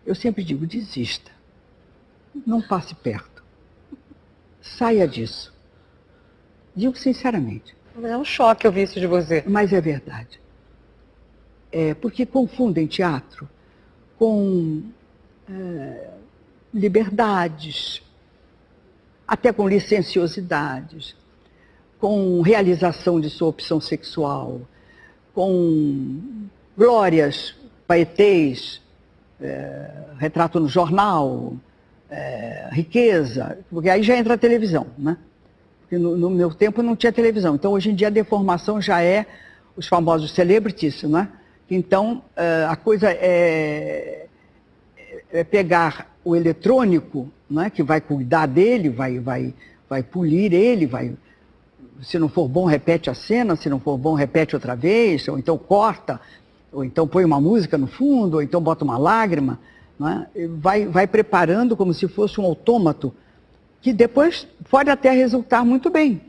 eu sempre digo: desista. Não passe perto. Saia disso. Digo sinceramente. É um choque ouvir isso de você. Mas é verdade. Porque confundem teatro com liberdades, até com licenciosidades, com realização de sua opção sexual, com glórias, paetês, retrato no jornal, riqueza, porque aí já entra a televisão, né? Porque no meu tempo não tinha televisão. Então, hoje em dia, a deformação já é os famosos celebrities, né? Então, a coisa é pegar o eletrônico, né, que vai cuidar dele, vai polir ele, se não for bom, repete a cena, se não for bom, repete outra vez, ou então corta, ou então põe uma música no fundo, ou então bota uma lágrima. não é? Vai preparando como se fosse um autômato, que depois pode até resultar muito bem,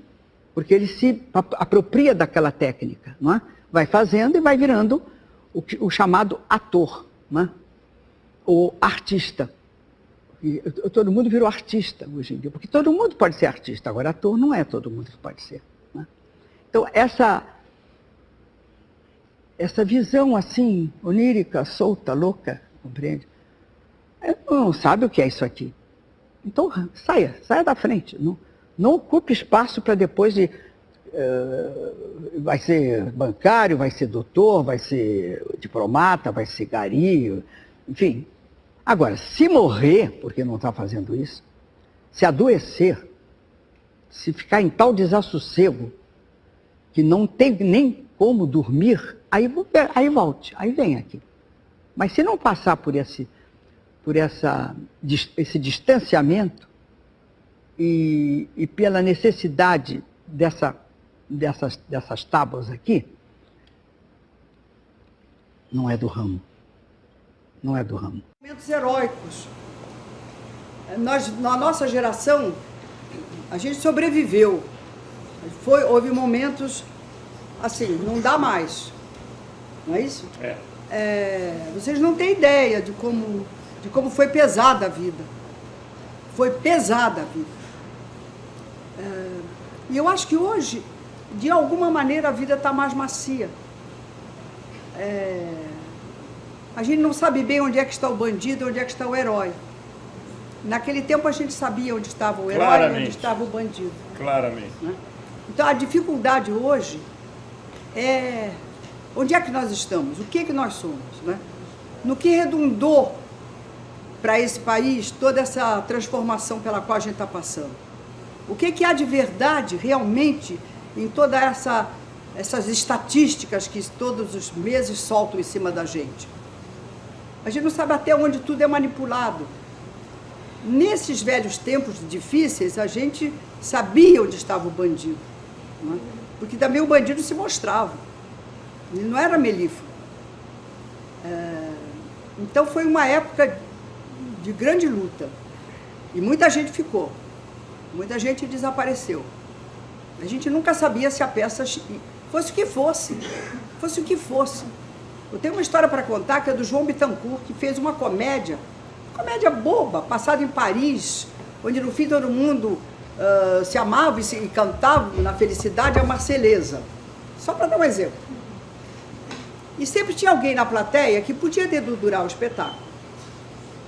porque ele se apropria daquela técnica, não é? Vai fazendo e vai virando o chamado ator, não é? Ou artista. E todo mundo virou artista hoje em dia, porque todo mundo pode ser artista, agora ator não é todo mundo que pode ser, não é? Então essa visão assim, onírica, solta, louca, compreende? Não sabe o que é isso aqui. Então saia da frente. Não ocupe espaço para depois de... vai ser bancário, vai ser doutor, vai ser diplomata, vai ser gari, enfim. Agora, se morrer, porque não está fazendo isso, se adoecer, se ficar em tal desassossego que não tem nem como dormir, aí volte, aí vem aqui. Mas se não passar por esse distanciamento e pela necessidade dessas tábuas aqui, não é do ramo. Não é do ramo. Momentos heróicos. Na nossa geração, a gente sobreviveu. Houve momentos assim, não dá mais. Não é isso? Vocês não têm ideia de como foi pesada a vida. Foi pesada a vida. E eu acho que hoje, de alguma maneira, a vida está mais macia. A gente não sabe bem onde é que está o bandido, onde é que está o herói. Naquele tempo a gente sabia onde estava o herói e onde estava o bandido. Claramente. Né? Então a dificuldade hoje é onde é que nós estamos, o que nós somos, né? No que redundou para esse país toda essa transformação pela qual a gente está passando. O que há de verdade realmente em todas essas estatísticas que todos os meses soltam em cima da gente. A gente não sabe até onde tudo é manipulado. Nesses velhos tempos difíceis, a gente sabia onde estava o bandido, né? Porque também o bandido se mostrava. Ele não era melífluo. Então foi uma época de grande luta. E muita gente ficou. Muita gente desapareceu. A gente nunca sabia se a peça fosse o que fosse. Fosse o que fosse. Eu tenho uma história para contar que é do João Bittencourt, que fez uma comédia boba, passada em Paris, onde no fim todo mundo se amava e cantava na felicidade a Marselhesa. Só para dar um exemplo. E sempre tinha alguém na plateia que podia dedurrar o espetáculo.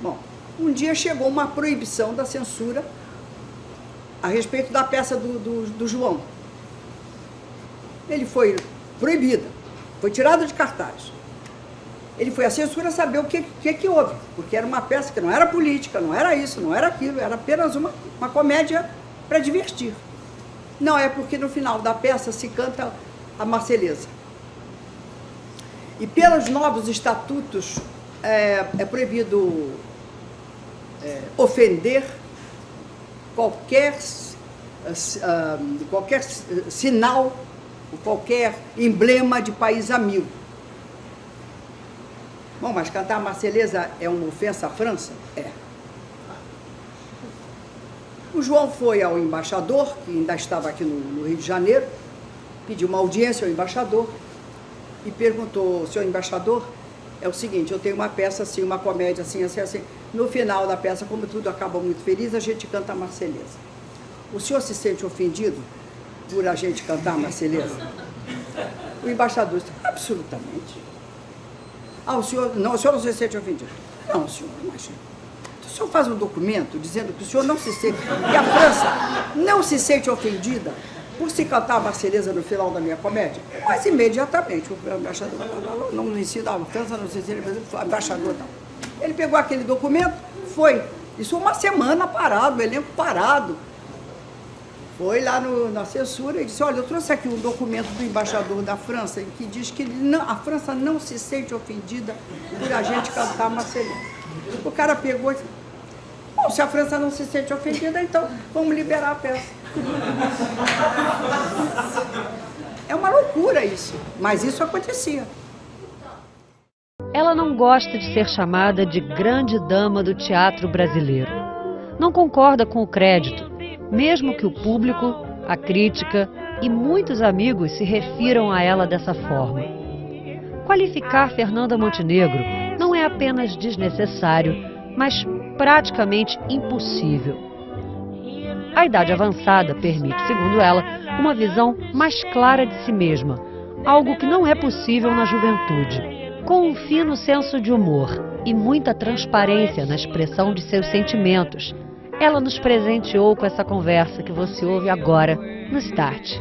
Bom, um dia chegou uma proibição da censura a respeito da peça do João. Ele foi proibida, foi tirado de cartaz. Ele foi à censura saber o que houve, porque era uma peça que não era política, não era isso, não era aquilo, era apenas uma comédia para divertir. Não, é porque no final da peça se canta a Marselhesa. E pelos novos estatutos é proibido ofender qualquer sinal, qualquer emblema de país amigo. Bom, mas cantar a Marselhesa é uma ofensa à França? É. O João foi ao embaixador, que ainda estava aqui no Rio de Janeiro, pediu uma audiência ao embaixador e perguntou: senhor embaixador, é o seguinte, eu tenho uma peça assim, uma comédia assim, assim, assim. No final da peça, como tudo acaba muito feliz, a gente canta a Marselhesa. O senhor se sente ofendido por a gente cantar a Marselhesa? O embaixador disse: absolutamente. Ah, o senhor não se sente ofendido? Não, senhor, imagina. O senhor faz um documento dizendo que o senhor não se sente, que a França não se sente ofendida por se cantar a Marselhesa no final da minha comédia? Mas imediatamente o embaixador não ensina, a França não se sente ofendida, o embaixador não. Ele pegou aquele documento, foi. Isso uma semana parado, o elenco parado. Foi lá na censura e disse: olha, eu trouxe aqui um documento do embaixador da França que diz que a França não se sente ofendida por a gente cantar Marselhesa. O cara pegou e disse: bom, se a França não se sente ofendida, então vamos liberar a peça. É uma loucura isso, mas isso acontecia. ela não gosta de ser chamada de grande dama do teatro brasileiro. Não concorda com o crédito, mesmo que o público, a crítica e muitos amigos se refiram a ela dessa forma. Qualificar Fernanda Montenegro não é apenas desnecessário, mas praticamente impossível. A idade avançada permite, segundo ela, uma visão mais clara de si mesma, algo que não é possível na juventude. Com um fino senso de humor e muita transparência na expressão de seus sentimentos, ela nos presenteou com essa conversa que você ouve agora no Start.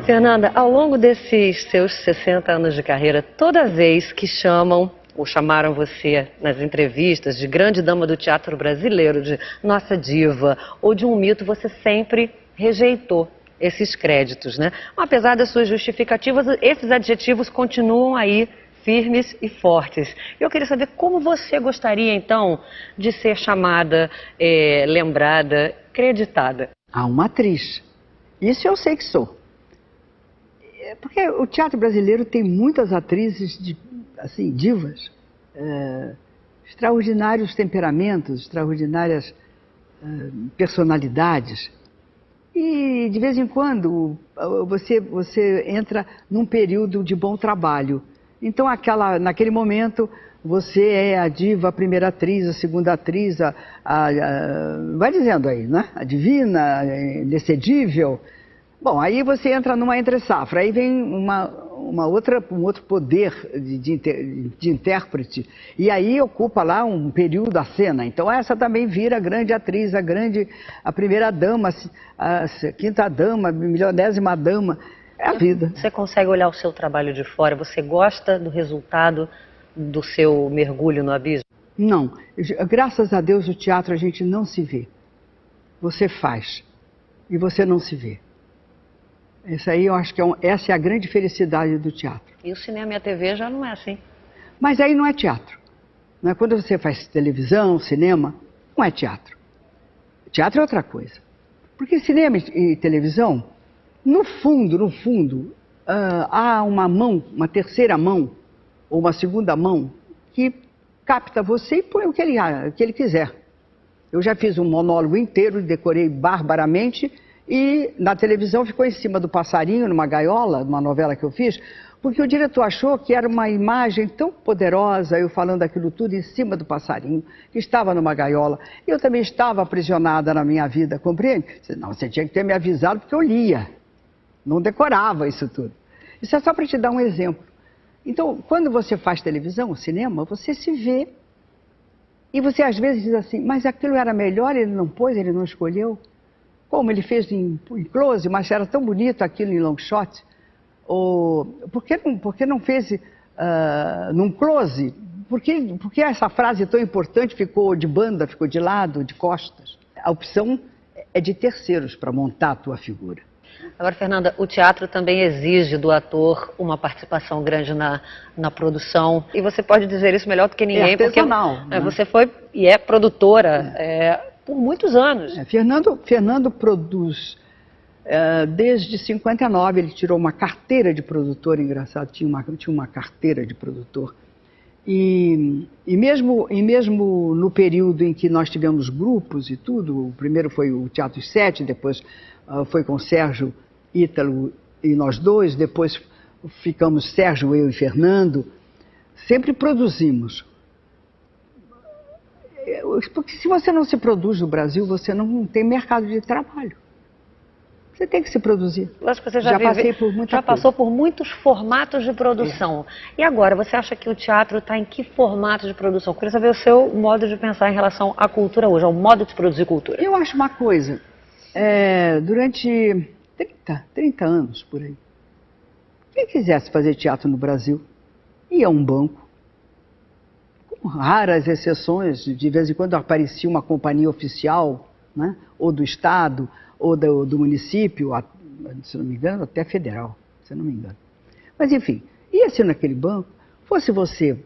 Fernanda, ao longo desses seus 60 anos de carreira, toda vez que chamam ou chamaram você nas entrevistas de grande dama do teatro brasileiro, de nossa diva ou de um mito, você sempre rejeitou esses créditos, né? Apesar das suas justificativas, esses adjetivos continuam aí firmes e fortes. Eu queria saber como você gostaria, então, de ser chamada, lembrada, creditada. Uma atriz. Isso eu sei que sou. Porque o teatro brasileiro tem muitas atrizes, assim, divas, extraordinários temperamentos, extraordinárias personalidades. E, de vez em quando, você entra num período de bom trabalho. Então, naquele momento, você é a diva, a primeira atriz, a segunda atriz, vai dizendo aí, né? A divina, inexcedível. Bom, aí você entra numa entre-safra, aí vem um outro poder de intérprete, e aí ocupa lá um período da cena. Então essa também vira a grande atriz, a primeira dama, a quinta dama, a milionésima dama. É a vida. Você consegue olhar o seu trabalho de fora? Você gosta do resultado do seu mergulho no abismo? Não. Graças a Deus, o teatro a gente não se vê. Você faz e você não se vê. Isso aí eu acho que essa é a grande felicidade do teatro. E o cinema e a TV já não é assim. Mas aí não é teatro. Não é? Quando você faz televisão, cinema, não é teatro. Teatro é outra coisa. Porque cinema e televisão, no fundo, há uma mão, uma terceira mão, ou uma segunda mão, que capta você e põe o que ele quiser. Eu já fiz um monólogo inteiro, decorei barbaramente, e na televisão ficou em cima do passarinho, numa gaiola, numa novela que eu fiz, porque o diretor achou que era uma imagem tão poderosa, eu falando aquilo tudo em cima do passarinho, que estava numa gaiola. Eu também estava aprisionada na minha vida, compreende? Não, você tinha que ter me avisado porque eu lia, não decorava isso tudo. Isso é só para te dar um exemplo. Então, quando você faz televisão, cinema, você se vê, e você às vezes diz assim, mas aquilo era melhor, ele não pôs, ele não escolheu. Como ele fez em close, mas era tão bonito aquilo em long shot. Por que não fez num close? Por que essa frase tão importante ficou de banda, ficou de lado, de costas? A opção é de terceiros para montar a tua figura. Agora, Fernanda, o teatro também exige do ator uma participação grande na produção. E você pode dizer isso melhor do que ninguém. É artesanal, porque né? Você foi e é produtora por muitos anos. Fernando produz desde 59, ele tirou uma carteira de produtor, engraçado, tinha uma carteira de produtor. E mesmo no período em que nós tivemos grupos e tudo, o primeiro foi o Teatro 7, depois foi com Sérgio, Ítalo e nós dois, depois ficamos Sérgio, eu e Fernando, sempre produzimos. Porque se você não se produz no Brasil, você não tem mercado de trabalho. Você tem que se produzir. Acho que você já passou por muitos formatos de produção. E agora, você acha que o teatro está em que formato de produção? Eu queria saber o seu modo de pensar em relação à cultura hoje, ao modo de produzir cultura. Eu acho uma coisa, durante 30 anos por aí, quem quisesse fazer teatro no Brasil, ia a um banco, com raras exceções, de vez em quando aparecia uma companhia oficial, né, ou do Estado, ou do município, se não me engano, até federal, se não me engano. Mas, enfim, ia-se naquele banco, fosse você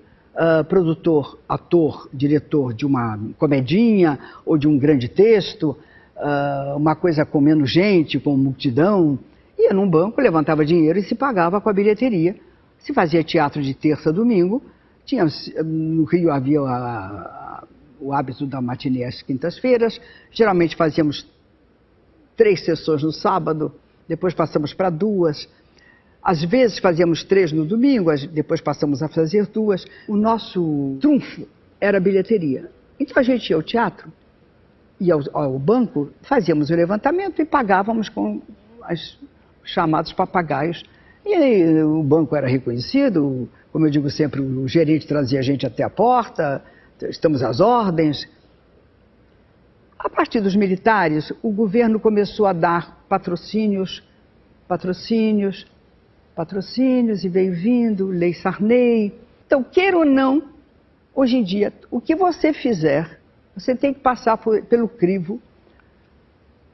produtor, ator, diretor de uma comedinha ou de um grande texto, uma coisa com menos gente, com multidão, ia num banco, levantava dinheiro e se pagava com a bilheteria Se fazia teatro de terça a domingo, no Rio havia o hábito da matinê às quintas-feiras, geralmente fazíamos 3 sessões no sábado, depois passamos para 2. Às vezes fazíamos 3 no domingo, depois passamos a fazer 2. O nosso trunfo era a bilheteria. Então a gente ia ao teatro, ia ao banco, fazíamos o levantamento e pagávamos com os chamados papagaios. E aí o banco era reconhecido, como eu digo sempre, o gerente trazia a gente até a porta, estamos às ordens. A partir dos militares, o governo começou a dar patrocínios, e veio vindo, Lei Sarney. Então, queira ou não, hoje em dia, o que você fizer, você tem que passar pelo crivo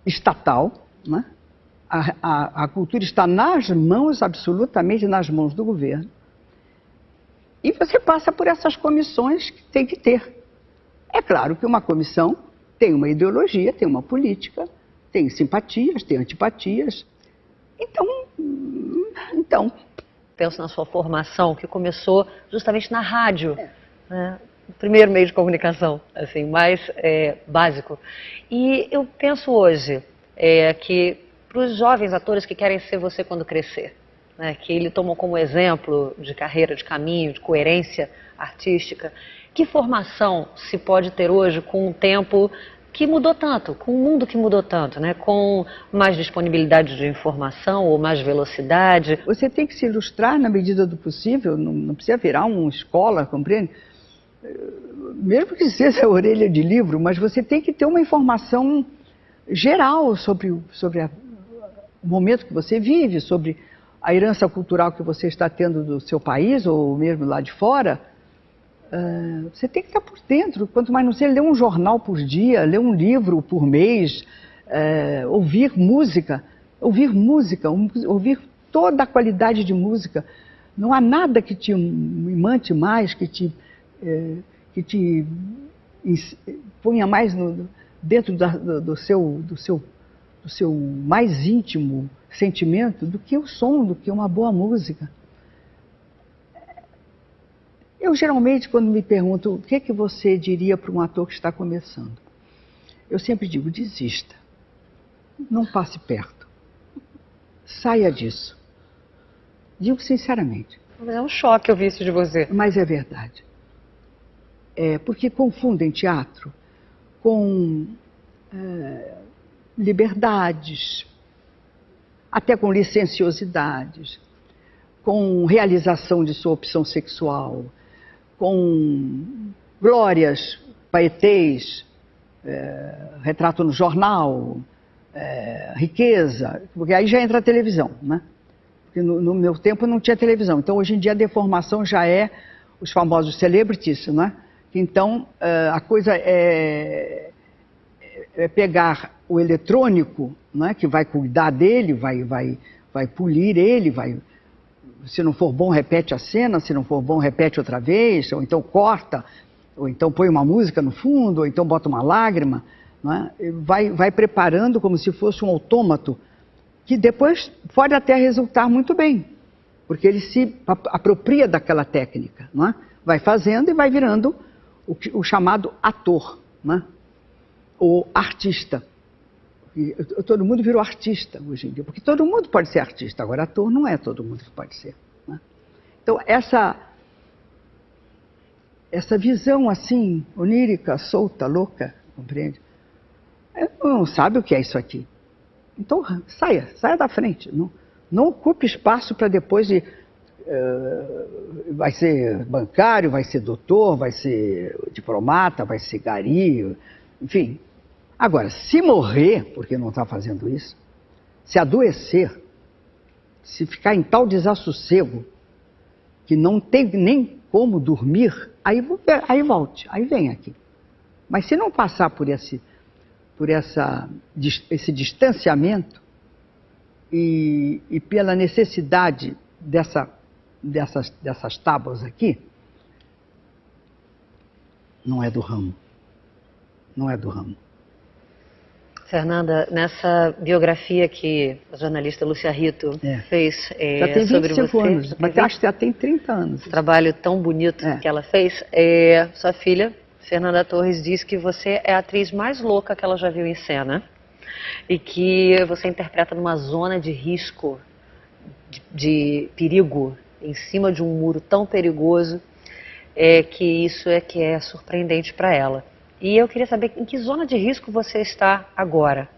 estatal, né? A cultura está nas mãos, absolutamente nas mãos do governo. E você passa por essas comissões que tem que ter. É claro que uma comissão tem uma ideologia, tem uma política, tem simpatias, tem antipatias. Então... Penso na sua formação, que começou justamente na rádio, né? O primeiro meio de comunicação, assim, mais básico. E eu penso hoje que para os jovens atores que querem ser você quando crescer, né, que ele tomou como exemplo de carreira, de caminho, de coerência artística, que formação se pode ter hoje com um tempo que mudou tanto, com um mundo que mudou tanto, né, com mais disponibilidade de informação ou mais velocidade? Você tem que se ilustrar na medida do possível, não precisa virar uma escola, compreende? Mesmo que seja a orelha de livro, mas você tem que ter uma informação geral sobre o momento que você vive, sobre a herança cultural que você está tendo do seu país ou mesmo lá de fora. Você tem que estar por dentro, quanto mais não seja ler um jornal por dia, ler um livro por mês, ouvir música, ouvir toda a qualidade de música. Não há nada que te imante mais, que te ponha mais dentro do seu mais íntimo sentimento do que o som, do que uma boa música. Eu geralmente, quando me perguntam o que você diria para um ator que está começando, eu sempre digo, desista, não passe perto, saia disso. Digo sinceramente. Mas é um choque ouvir isso de você. Mas é verdade. Porque confundem teatro com liberdades, até com licenciosidades, com realização de sua opção sexual, com glórias, paetês, retrato no jornal, riqueza, porque aí já entra a televisão, né? Porque no meu tempo não tinha televisão, então hoje em dia a deformação já é os famosos celebrities, né? Então a coisa é pegar o eletrônico, né, que vai cuidar dele, vai polir ele, se não for bom, repete a cena, se não for bom, repete outra vez, ou então corta, ou então põe uma música no fundo, ou então bota uma lágrima, né, vai preparando como se fosse um autômato, que depois pode até resultar muito bem, porque ele se apropria daquela técnica, né, vai fazendo e vai virando o chamado ator, né, ou artista. Todo mundo virou artista hoje em dia, porque todo mundo pode ser artista, agora ator não é todo mundo que pode ser, né? Então essa visão assim, onírica, solta, louca, compreende? Não sabe o que é isso aqui. Então saia da frente, não ocupe espaço para depois vai ser bancário, vai ser doutor, vai ser diplomata, vai ser gari, enfim. Agora, se morrer, porque não está fazendo isso, se adoecer, se ficar em tal desassossego que não tem nem como dormir, aí volte, aí vem aqui. Mas se não passar por esse distanciamento e pela necessidade dessas tábuas aqui, não é do ramo. Não é do ramo. Fernanda, nessa biografia que a jornalista Lúcia Rito fez já tem 25 sobre você, anos, mas acho que já tem 30 anos. Esse trabalho tão bonito que ela fez, sua filha, Fernanda Torres, diz que você é a atriz mais louca que ela já viu em cena e que você interpreta numa zona de risco, de perigo, em cima de um muro tão perigoso, que isso é que é surpreendente para ela. E eu queria saber em que zona de risco você está agora.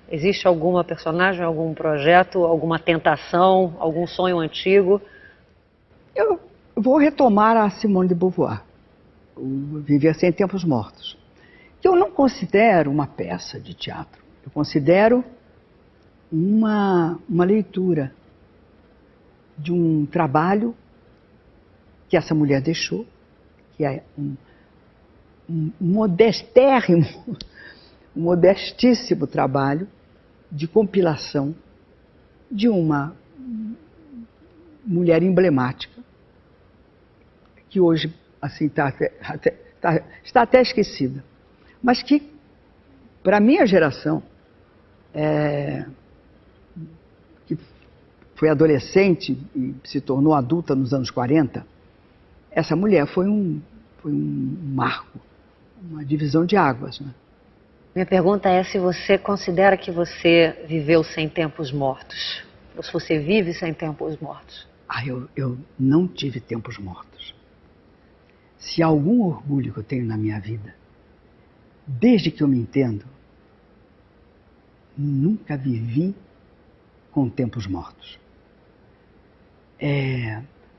Existe alguma personagem, algum projeto, alguma tentação, algum sonho antigo? Eu vou retomar a Simone de Beauvoir, o Viver Sem Tempos Mortos, que eu não considero uma peça de teatro. Eu considero uma leitura de um trabalho que essa mulher deixou, que é um modestíssimo trabalho de compilação de uma mulher emblemática, que hoje assim, está até esquecida, mas que, para a minha geração, que foi adolescente e se tornou adulta nos anos 40, essa mulher foi um marco, uma divisão de águas, né? Minha pergunta é se você considera que você viveu sem tempos mortos, ou se você vive sem tempos mortos. Eu não tive tempos mortos. Se há algum orgulho que eu tenho na minha vida, desde que eu me entendo, nunca vivi com tempos mortos.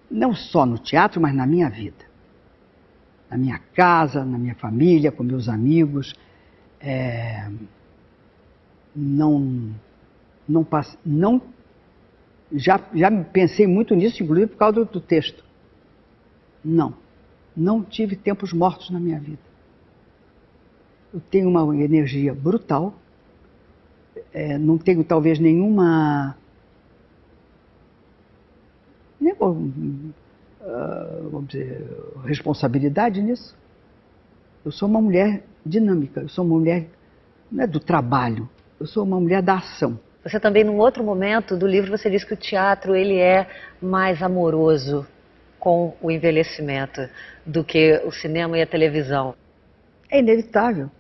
Não só no teatro, mas na minha vida. Na minha casa, na minha família, com meus amigos. Já pensei muito nisso, inclusive por causa do texto. Não tive tempos mortos na minha vida. Eu tenho uma energia brutal, não tenho talvez nenhuma... vamos dizer, responsabilidade nisso. Eu sou uma mulher dinâmica, eu sou uma mulher não é do trabalho, eu sou uma mulher da ação. Você também, num outro momento do livro, você diz que o teatro ele é mais amoroso com o envelhecimento do que o cinema e a televisão. É inevitável.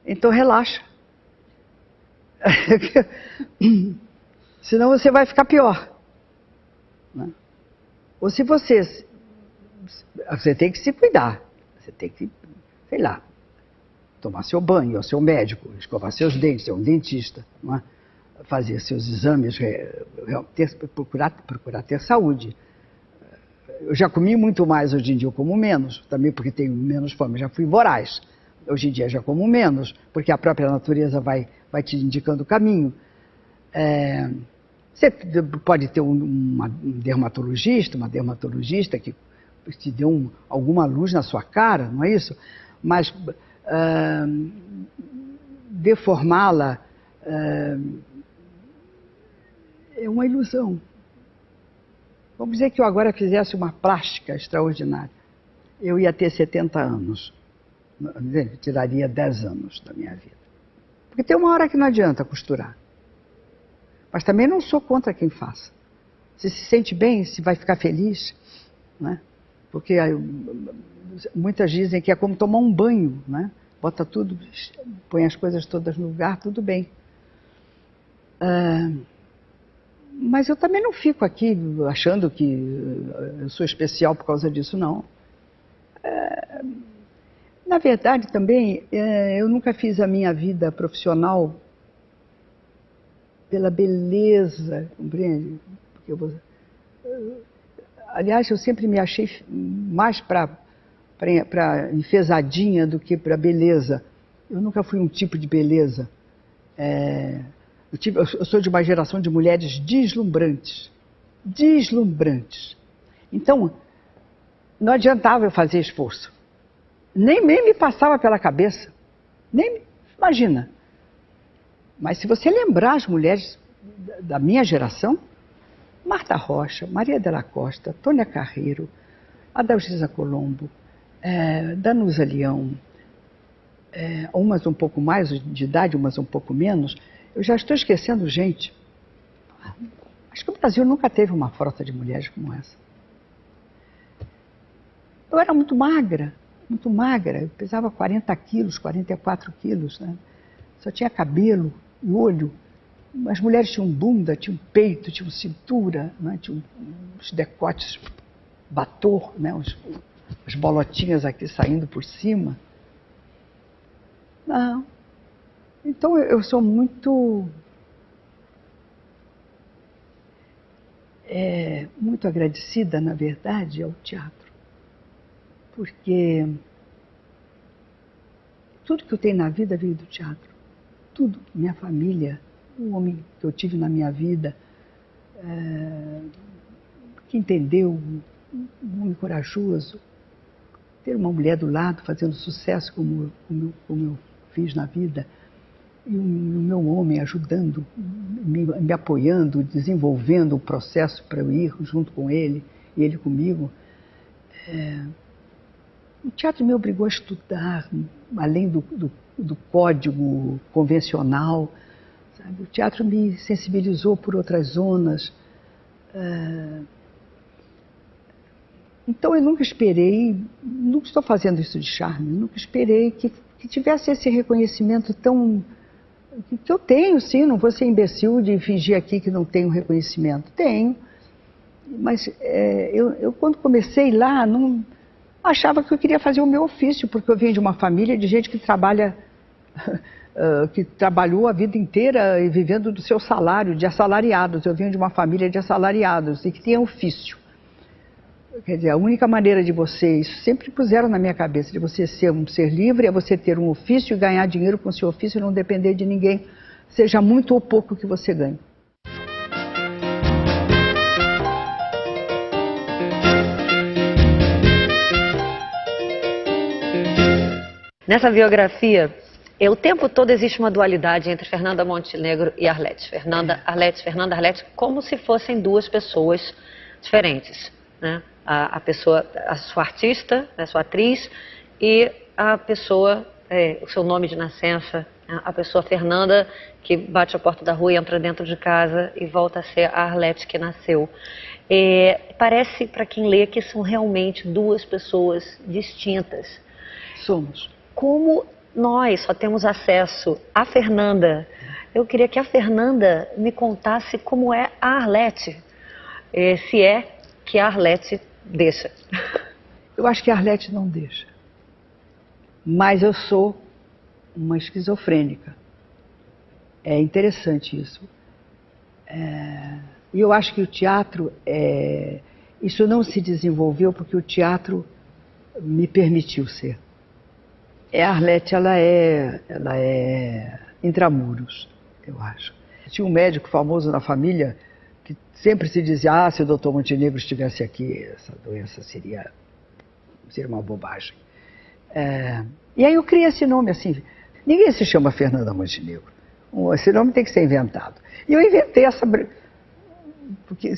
Então relaxa. Senão você vai ficar pior. Né? Ou se você tem que se cuidar, você tem que, sei lá, tomar seu banho, ao seu médico, escovar seus dentes, ser um dentista, não é? Fazer seus exames, procurar ter saúde. Eu já comi muito mais, hoje em dia eu como menos, também porque tenho menos fome, já fui voraz. Hoje em dia já como menos, porque a própria natureza vai te indicando o caminho. Você pode ter um dermatologista, uma dermatologista que te dê alguma luz na sua cara, não é isso? Mas deformá-la é uma ilusão. Vamos dizer que eu agora fizesse uma plástica extraordinária. Eu ia ter 70 anos. Tiraria 10 anos da minha vida. Porque tem uma hora que não adianta costurar. Mas também não sou contra quem faça. Se sente bem, se vai ficar feliz, né? Porque muitas dizem que é como tomar um banho, né? Bota tudo, põe as coisas todas no lugar, tudo bem. Mas eu também não fico aqui achando que eu sou especial por causa disso, não. Na verdade, também, eu nunca fiz a minha vida profissional pela beleza, compreende? Porque aliás, eu sempre me achei mais para enfesadinha do que para beleza. Eu nunca fui um tipo de beleza. Eu sou de uma geração de mulheres deslumbrantes. Deslumbrantes. Então, não adiantava eu fazer esforço. Nem me passava pela cabeça. Imagina. Mas se você lembrar as mulheres da minha geração, Marta Rocha, Maria de la Costa, Tônia Carreiro, Adalgisa Colombo, Danusa Leão, umas um pouco mais de idade, umas um pouco menos, eu já estou esquecendo gente. Acho que o Brasil nunca teve uma frota de mulheres como essa. Eu era muito magra, eu pesava 40 quilos, 44 quilos, né? Só tinha cabelo e olho. As mulheres tinham bunda, tinham peito, tinham cintura, né? Tinham os decotes bator, né? As bolotinhas aqui saindo por cima. Não. Então eu sou muito agradecida, na verdade, ao teatro. Porque tudo que eu tenho na vida veio do teatro. Tudo. Minha família, o homem que eu tive na minha vida, que entendeu, um homem corajoso, ter uma mulher do lado fazendo sucesso como eu fiz na vida, e o meu homem ajudando, me apoiando, desenvolvendo o processo para eu ir junto com ele, e ele comigo. O teatro me obrigou a estudar, além do código convencional, sabe? O teatro me sensibilizou por outras zonas. Então eu nunca esperei, nunca estou fazendo isso de charme, nunca esperei que tivesse esse reconhecimento tão... que eu tenho, sim, não vou ser imbecil de fingir aqui que não tenho reconhecimento. Tenho, mas eu quando comecei lá, não achava que eu queria fazer o meu ofício, porque eu venho de uma família de gente que trabalha, que trabalhou a vida inteira e vivendo do seu salário, de assalariados. Eu venho de uma família de assalariados e que tem ofício. Quer dizer, a única maneira de vocês, sempre puseram na minha cabeça, de você ser um ser livre, é você ter um ofício e ganhar dinheiro com o seu ofício e não depender de ninguém, seja muito ou pouco que você ganhe. Nessa biografia, o tempo todo existe uma dualidade entre Fernanda Montenegro e Arlete. Fernanda, Arlete, como se fossem duas pessoas diferentes, né? A sua artista, a sua atriz, e a pessoa, o seu nome de nascença, a pessoa Fernanda, que bate a porta da rua e entra dentro de casa e volta a ser a Arlete que nasceu. Parece, para quem lê, que são realmente duas pessoas distintas. Somos. Como nós só temos acesso à Fernanda, eu queria que a Fernanda me contasse como é a Arlete, se é que a Arlete deixa. Eu acho que a Arlete não deixa. Mas eu sou uma esquizofrênica. É interessante isso. E eu acho que o teatro, isso não se desenvolveu porque o teatro me permitiu ser. A Arlete, ela é intramuros, eu acho. Tinha um médico famoso na família que sempre se dizia, se o doutor Montenegro estivesse aqui, essa doença seria uma bobagem. E aí eu criei esse nome assim. Ninguém se chama Fernanda Montenegro. Esse nome tem que ser inventado. E eu inventei essa... Porque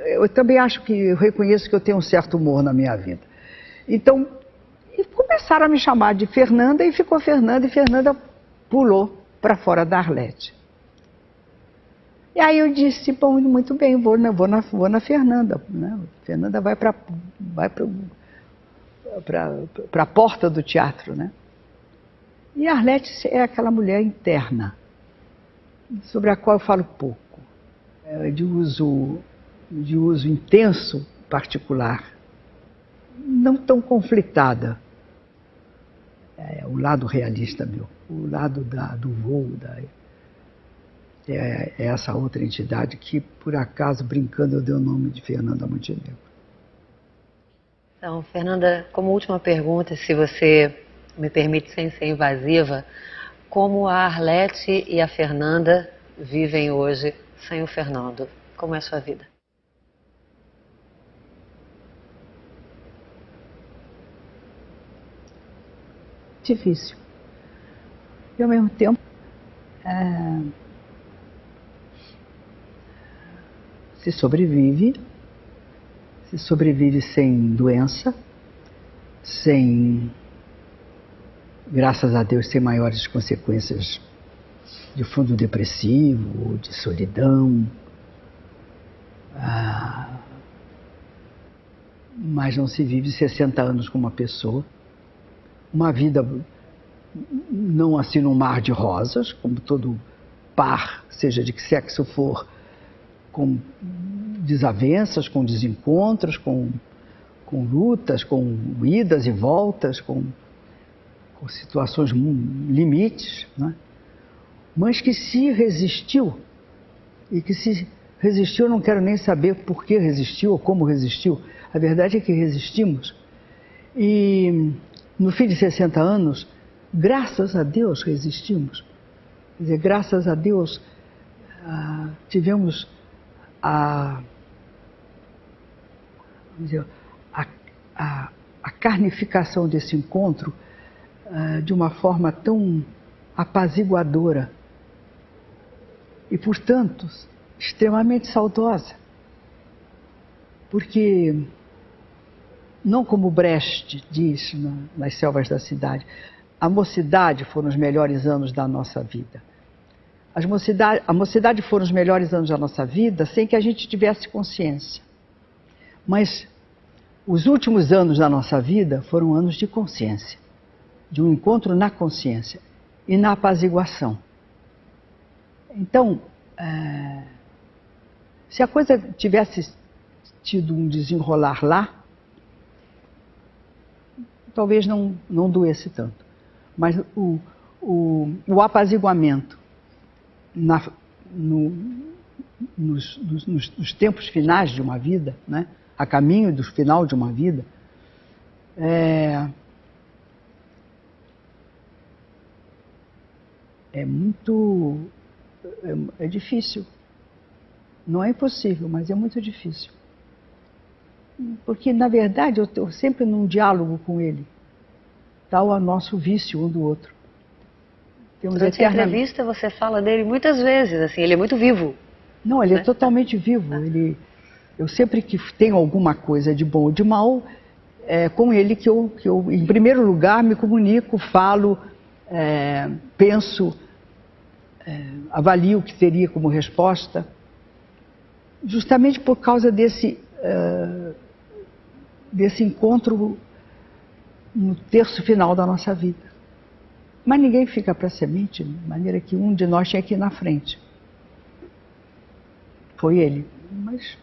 eu também acho que, eu reconheço que eu tenho um certo humor na minha vida. Então, começaram a me chamar de Fernanda e ficou Fernanda, e Fernanda pulou para fora da Arlete. E aí eu disse, bom, muito bem, vou na Fernanda. Né? Fernanda vai para a porta do teatro. Né? E a Arlete é aquela mulher interna, sobre a qual eu falo pouco, de uso intenso, particular, não tão conflitada. O lado realista meu, o lado do voo, é essa outra entidade que, por acaso, brincando, eu dei o nome de Fernanda Montenegro. Então, Fernanda, como última pergunta, se você me permite, sem ser invasiva, como a Arlete e a Fernanda vivem hoje sem o Fernando? Como é a sua vida? Difícil. E, ao mesmo tempo, se sobrevive sem doença, sem graças a Deus, sem maiores consequências de fundo depressivo ou de solidão. Mas não se vive 60 anos com uma pessoa. Uma vida não assim num mar de rosas, como todo par, seja de que sexo for, com desavenças, com desencontros, com lutas, com idas e voltas, com situações limites, né? Mas que se resistiu, e que se resistiu, não quero nem saber por que resistiu ou como resistiu. A verdade é que resistimos. E no fim de 60 anos, graças a Deus resistimos. Quer dizer, graças a Deus tivemos a carnificação desse encontro de uma forma tão apaziguadora e, portanto, extremamente saudosa. Porque, não como Brecht diz nas Selvas da Cidade, a mocidade foram os melhores anos da nossa vida. A mocidade foram os melhores anos da nossa vida sem que a gente tivesse consciência. Mas os últimos anos da nossa vida foram anos de consciência, de um encontro na consciência e na apaziguação. Então, se a coisa tivesse tido um desenrolar lá, talvez não doesse tanto. Mas o apaziguamento nos tempos finais de uma vida, né, a caminho do final de uma vida, é difícil. Não é impossível, mas é muito difícil. Porque, na verdade, eu estou sempre num diálogo com ele. Tal o nosso vício um do outro. Durante a entrevista você fala dele muitas vezes, assim, ele é muito vivo. Não, ele é totalmente vivo. Eu sempre que tenho alguma coisa de bom ou de mal, é com ele que eu, em primeiro lugar, me comunico, falo, penso, avalio o que teria como resposta, justamente por causa desse encontro no terço final da nossa vida. Mas ninguém fica para semente, de maneira que um de nós tinha que ir na frente. Foi ele, mas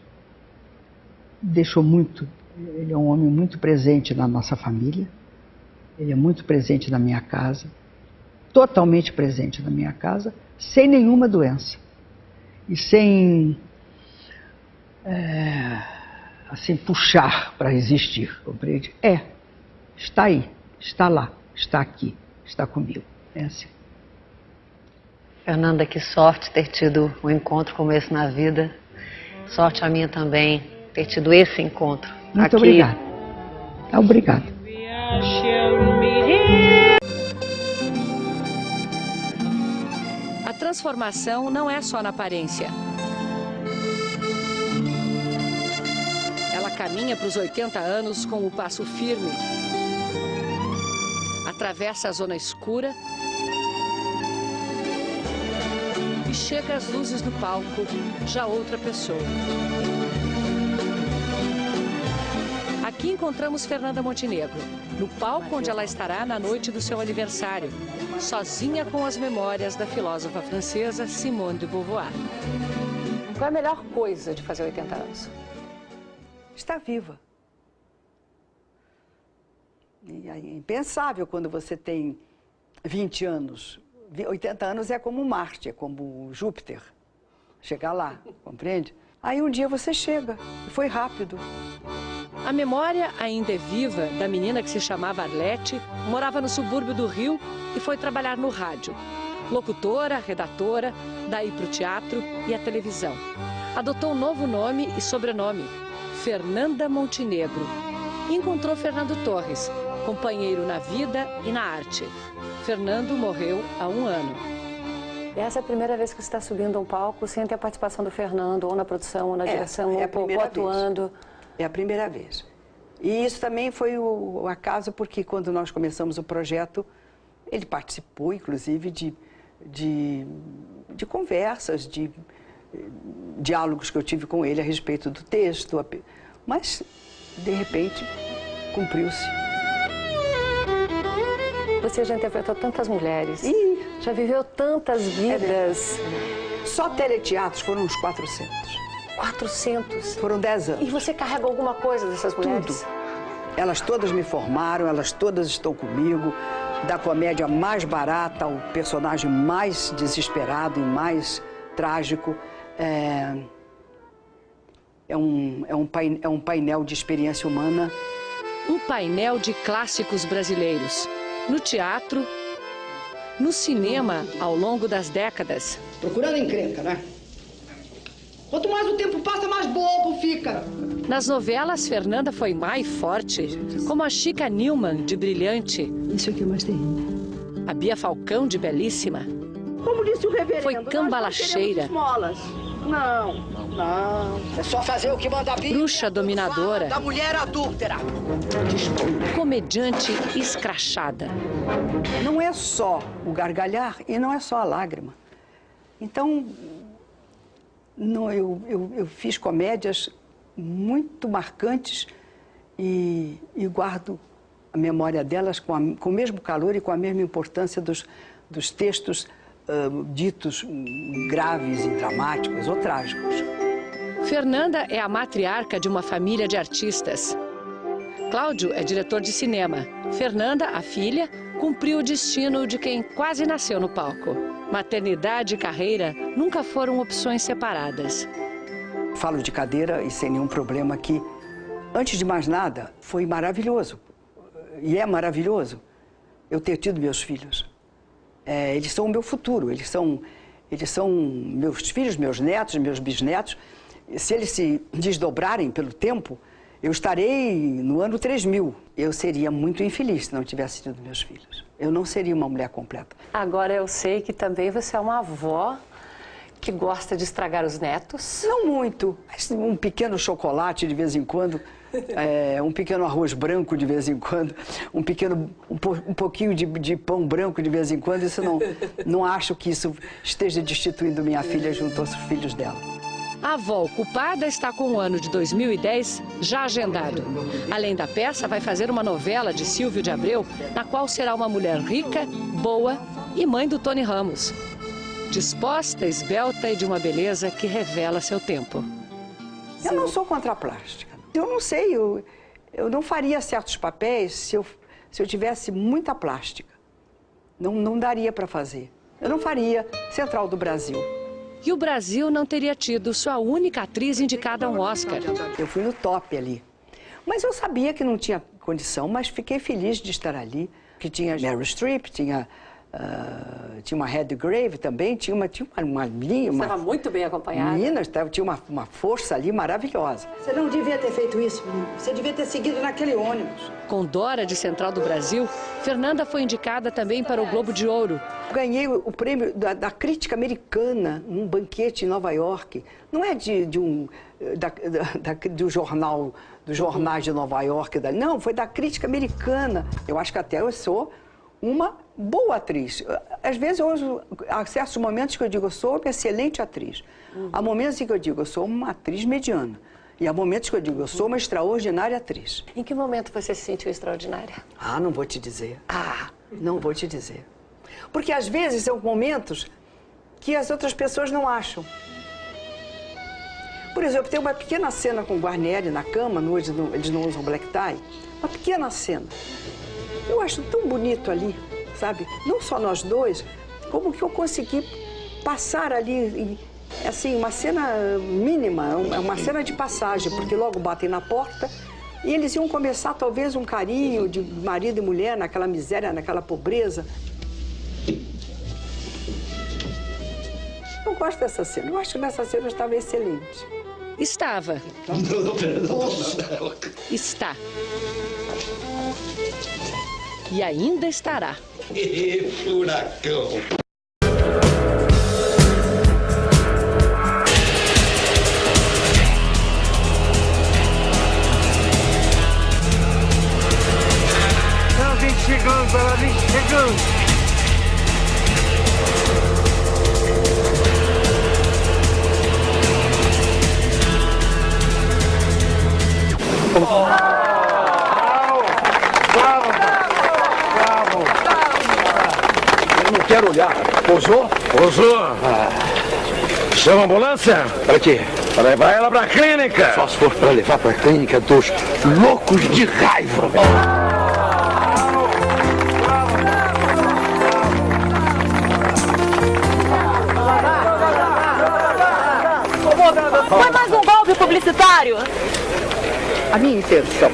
deixou muito. Ele é um homem muito presente na nossa família, ele é muito presente na minha casa, totalmente presente na minha casa, sem nenhuma doença. E sem, assim, puxar para resistir, compreende? Está aí, está lá, está aqui, está comigo. É assim. Fernanda, que sorte ter tido um encontro como esse na vida. Sorte a minha também, ter tido esse encontro. Muito aqui. obrigada. Obrigada. A transformação não é só na aparência. Ela caminha para os 80 anos com o passo firme. Atravessa a zona escura e chega às luzes do palco, já outra pessoa. Aqui encontramos Fernanda Montenegro, no palco onde ela estará na noite do seu aniversário, sozinha com as memórias da filósofa francesa Simone de Beauvoir. Qual é a melhor coisa de fazer 80 anos? Estar viva. É impensável quando você tem 20 anos. 80 anos é como Marte, é como Júpiter. Chegar lá, compreende? Aí um dia você chega, e foi rápido. A memória ainda é viva da menina que se chamava Arlete, morava no subúrbio do Rio e foi trabalhar no rádio. Locutora, redatora, daí para o teatro e a televisão. Adotou um novo nome e sobrenome, Fernanda Montenegro. E encontrou Fernando Torres, companheiro na vida e na arte. Fernando morreu há 1 ano. Essa é a primeira vez que você está subindo a um palco sem ter a participação do Fernando, ou na produção, ou na direção, ou atuando. É a primeira vez. E isso também foi o acaso, porque quando nós começamos o projeto, Ele participou, inclusive, de conversas, de diálogos que eu tive com ele a respeito do texto, mas, de repente, cumpriu-se. Você já interpretou tantas mulheres, já viveu tantas vidas. Só teleteatros foram uns 400. 400? Foram 10 anos. E você carrega alguma coisa dessas mulheres? Tudo. Elas todas me formaram, elas todas estão comigo. Da comédia mais barata ao personagem mais desesperado e mais trágico. É um painel de experiência humana. Um painel de clássicos brasileiros. No teatro, no cinema, ao longo das décadas. Procurando encrenca, né? Quanto mais o tempo passa, mais bobo fica. Nas novelas, Fernanda foi má e forte, como a Chica Newman, de Brilhante. Isso aqui é mais terrível. A Bia Falcão, de Belíssima. Como disse o reverendo, foi cambalacheira. Não. É só fazer o que manda a Bíblia. Bruxa dominadora. Da mulher adúltera. Comediante escrachada. Não é só o gargalhar e não é só a lágrima. Então, eu fiz comédias muito marcantes e guardo a memória delas com o mesmo calor e com a mesma importância dos textos ditos graves e dramáticos ou trágicos. Fernanda é a matriarca de uma família de artistas. Cláudio é diretor de cinema. Fernanda, a filha, cumpriu o destino de quem quase nasceu no palco. Maternidade e carreira nunca foram opções separadas. Falo de cadeira e sem nenhum problema que, antes de mais nada, foi maravilhoso. E é maravilhoso eu ter tido meus filhos. Eles são o meu futuro, eles são meus filhos, meus netos, meus bisnetos. Se eles se desdobrarem pelo tempo, eu estarei no ano 3000. Eu seria muito infeliz se não tivesse tido meus filhos. Eu não seria uma mulher completa. Agora eu sei que também você é uma avó que gosta de estragar os netos. Não muito, mas um pequeno chocolate de vez em quando, um pequeno arroz branco de vez em quando, um pouquinho de pão branco de vez em quando. Isso não acho que isso esteja destituindo minha filha junto aos filhos dela. A avó ocupada está com o ano de 2010 já agendado. Além da peça, vai fazer uma novela de Silvio de Abreu, na qual será uma mulher rica, boa e mãe do Tony Ramos. Disposta, esbelta e de uma beleza que revela seu tempo. Eu não sou contra a plástica. Eu não sei, eu não faria certos papéis se eu tivesse muita plástica. Não daria para fazer. Eu não faria Central do Brasil. E o Brasil não teria tido sua única atriz indicada a um Oscar. Eu fui no top ali. Mas eu sabia que não tinha condição, mas fiquei feliz de estar ali. Que tinha Meryl Streep, tinha uma Redgrave também, tinha uma linha. Estava muito bem acompanhada. Menina, tinha uma força ali maravilhosa. Você não devia ter feito isso, menino. Você devia ter seguido naquele ônibus. Com Dora, de Central do Brasil, Fernanda foi indicada também para o Globo de Ouro. Ganhei o prêmio da crítica americana num banquete em Nova York. Não é do jornal, dos jornais de Nova York. Não, foi da crítica americana. Eu acho que até eu sou uma boa atriz. Às vezes, há certos momentos que eu digo, eu sou uma excelente atriz. Há momentos em que eu digo, eu sou uma atriz mediana. E há momentos que eu digo, eu sou uma extraordinária atriz. Em que momento você se sentiu extraordinária? Não vou te dizer. Não vou te dizer. Porque às vezes são momentos que as outras pessoas não acham. Por exemplo, tem uma pequena cena com o Guarnieri na cama, hoje eles não usam black tie. Uma pequena cena. Eu acho tão bonito ali, sabe? Não só nós dois, como que eu consegui passar ali, assim, uma cena mínima, uma cena de passagem, porque logo batem na porta e eles iam começar talvez um carinho de marido e mulher naquela miséria, naquela pobreza. Eu gosto dessa cena, eu acho que nessa cena estava excelente. Estava. Está. E ainda estará. Furacão. Ela vem chegando, ela vem chegando. Eu não quero olhar. Pousou? Pousou. Chama a ambulância? Pra quê? Pra levar ela pra clínica. Só se for pra levar pra clínica dos loucos de raiva. Foi mais um golpe publicitário? A minha intenção,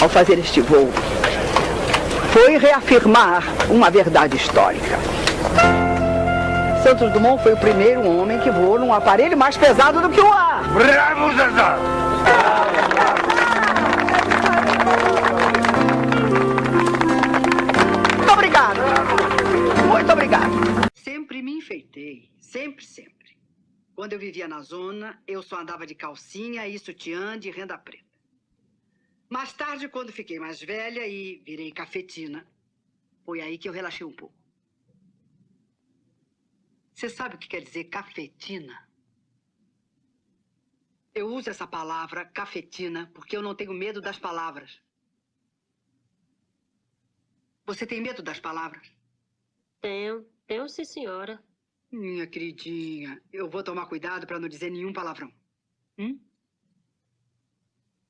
ao fazer este voo, foi reafirmar uma verdade histórica. Santos Dumont foi o primeiro homem que voou num aparelho mais pesado do que o ar. Bravo, Zezé! Muito obrigado. Muito obrigado. Sempre me enfeitei. Sempre. Quando eu vivia na zona, eu só andava de calcinha e sutiã de renda preta. Mais tarde, quando fiquei mais velha e virei cafetina, foi aí que eu relaxei um pouco. Você sabe o que quer dizer cafetina? Eu uso essa palavra, cafetina, porque eu não tenho medo das palavras. Você tem medo das palavras? Tenho sim, senhora. Minha queridinha, eu vou tomar cuidado para não dizer nenhum palavrão.